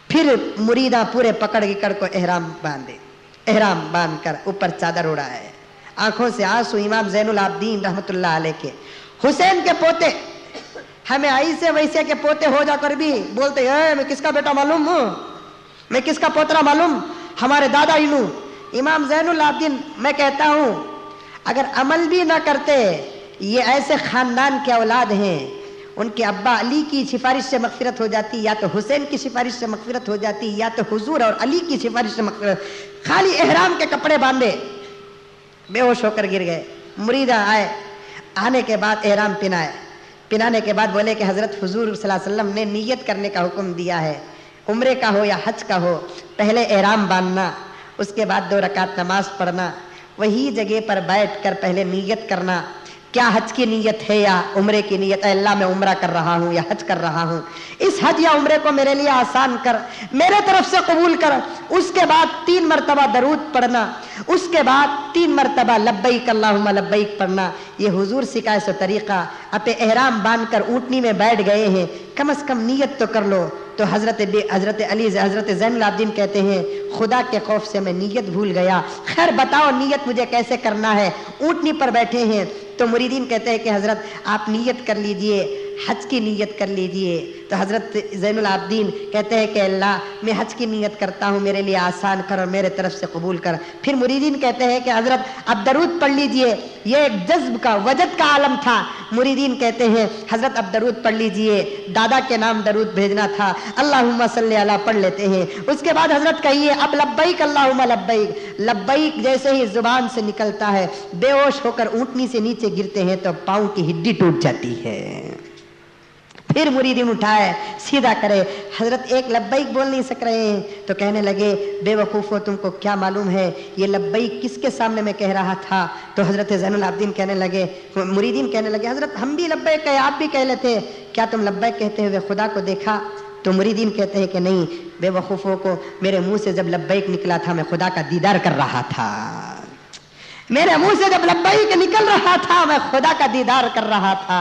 پھر مریداں پورے پکڑ گکڑ کو احرام باندھے، احرام باندھ کر اوپر چادر اڑائے، آنکھوں سے آنسو امام زین العابدین رحمت اللہ علیہ کے. حسین کے پوتے، ہمیں ایسے ویسے کے پوتے ہو جا کر بھی بولتے ہیں میں کس کا بیٹا معلوم ہوں، میں کس کا پوترا معلوم، ہمارے دادا انو. امام زین العابدین میں کہتا ہوں اگر عمل بھی نہ کرتے، یہ ایسے خاندان کے اولاد ہیں، ان کے ابا علی کی سفارش سے مغفرت ہو جاتی، یا تو حسین کی سفارش سے مغفرت ہو جاتی، یا تو حضور اور علی کی سفارش سے مغفرت. خالی احرام کے کپڑے باندھے بے ہوش ہو کر گر گئے. مریدہ آئے، آنے کے بعد احرام پہنانے کے بعد بولے کہ حضرت حضور صلی اللہ علیہ وسلم نے نیت کرنے کا حکم دیا ہے، عمرے کا ہو یا حج کا ہو، پہلے احرام باندھنا، اس کے بعد 2 رکعت نماز پڑھنا، وہی جگہ پر بیٹھ کر پہلے نیت کرنا. کیا حج کی نیت ہے یا عمرے کی نیت؟ اے اللہ میں عمرہ کر رہا ہوں یا حج کر رہا ہوں، اس حج یا عمرے کو میرے لیے آسان کر، میرے طرف سے قبول کر. اس کے بعد 3 مرتبہ درود پڑھنا، اس کے بعد 3 مرتبہ لبیک اللہم لبیک پڑھنا. یہ حضور سکھائے سو طریقہ. اب احرام باندھ کر اونٹنی میں بیٹھ گئے ہیں، کم از کم نیت تو کر لو. تو حضرت علی حضرت زین العابدین کہتے ہیں خدا کے خوف سے میں نیت بھول گیا، خیر بتاؤ نیت مجھے کیسے کرنا ہے. اونٹنی پر بیٹھے ہیں تو مریدین کہتے ہیں کہ حضرت آپ نیت کر لیجئے، حج کی نیت کر لیجئے. تو حضرت زین العابدین کہتے ہیں کہ اللہ میں حج کی نیت کرتا ہوں، میرے لیے آسان کر اور میرے طرف سے قبول کر. پھر مریدین کہتے ہیں کہ حضرت اب درود پڑھ لیجئے. یہ ایک جذب کا وجد کا عالم تھا. مریدین کہتے ہیں حضرت اب درود پڑھ لیجئے، دادا کے نام درود بھیجنا تھا، اللہم صلی علی پڑھ لیتے ہیں. اس کے بعد حضرت کہیے اب لبیک اللہم لبیک. لبیک جیسے ہی زبان سے نکلتا ہے بے ہوش ہو کر اونٹنی سے نیچے گرتے ہیں تو پاؤں کی ہڈی ٹوٹ جاتی ہے. پھر مریدین اٹھائے سیدھا کرے، حضرت ایک لبیک بول نہیں سک رہے ہیں. تو کہنے لگے بے وقوفو تم کو کیا معلوم ہے یہ لبیک کس کے سامنے میں کہہ رہا تھا؟ تو حضرت زین العابدین کہنے لگے، مریدین کہنے لگے حضرت ہم بھی لبیک کہے، آپ بھی کہہ لیتے، کیا تم لبیک کہتے ہوئے خدا کو دیکھا؟ تو مریدین کہتے ہیں کہ نہیں، بے وقوفوں کو میرے منہ سے جب لبیک نکلا تھا میں خدا کا دیدار کر رہا تھا، میرے منہ سے جب لبیک نکل رہا تھا میں خدا کا دیدار کر رہا تھا.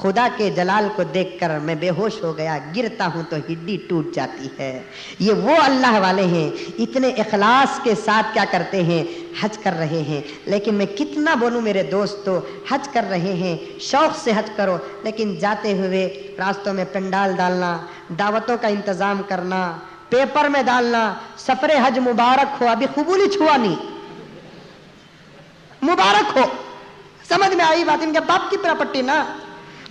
خدا کے جلال کو دیکھ کر میں بے ہوش ہو گیا، گرتا ہوں تو ہڈی ٹوٹ جاتی ہے. یہ وہ اللہ والے ہیں اتنے اخلاص کے ساتھ کیا کرتے ہیں، حج کر رہے ہیں. لیکن میں کتنا بولوں میرے دوستو، حج کر رہے ہیں، شوق سے حج کرو، لیکن جاتے ہوئے راستوں میں پنڈال ڈالنا، دعوتوں کا انتظام کرنا، پیپر میں ڈالنا سفر حج مبارک ہو، ابھی قبولی چھوا نہیں، مبارک ہو. سمجھ میں آئی بات؟ ان کے باپ کی پراپرٹی نا،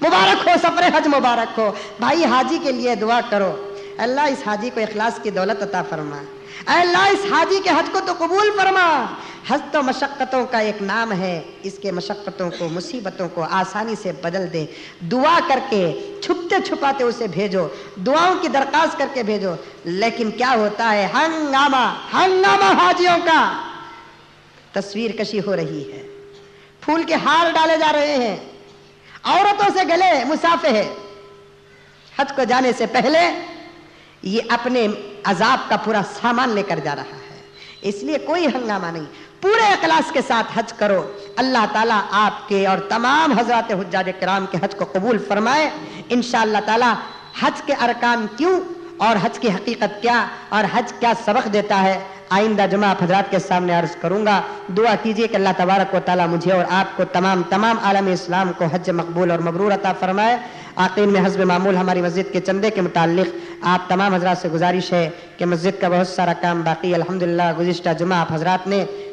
مبارک ہو سفر حج مبارک ہو. بھائی حاجی کے لیے دعا کرو، اللہ اس حاجی کو اخلاص کی دولت عطا فرما، اے اللہ اس حاجی کے حج کو تو قبول فرما. حج تو مشقتوں کا ایک نام ہے، اس کے مشقتوں کو مصیبتوں کو آسانی سے بدل دے. دعا کر کے چھپتے چھپاتے اسے بھیجو، دعاؤں کی درخواست کر کے بھیجو. لیکن کیا ہوتا ہے، ہنگامہ حاجیوں کا. تصویر کشی ہو رہی ہے، پھول کے ہار ڈالے جا رہے ہیں، عورتوں سے گلے مسافے ہے. حج کو جانے سے پہلے یہ اپنے عذاب کا پورا سامان لے کر جا رہا ہے. اس لیے کوئی ہنگامہ نہیں، پورے اخلاص کے ساتھ حج کرو. اللہ تعالیٰ آپ کے اور تمام حضرات حجاج کرام کے حج کو قبول فرمائے. انشاءاللہ تعالیٰ حج کے ارکان کیوں اور حج کی حقیقت کیا اور حج کیا سبق دیتا ہے آئندہ جمعہ آپ حضرات کے سامنے عرض کروں گا. دعا کیجئے کہ اللہ تبارک و تعالیٰ مجھے اور آپ کو تمام عالم اسلام کو حج مقبول اور مبرور عطا فرمائے. آخر میں حسب معمول ہماری مسجد کے چندے کے متعلق آپ تمام حضرات سے گزارش ہے کہ مسجد کا بہت سارا کام باقی، الحمدللہ گزشتہ جمعہ آپ حضرات نے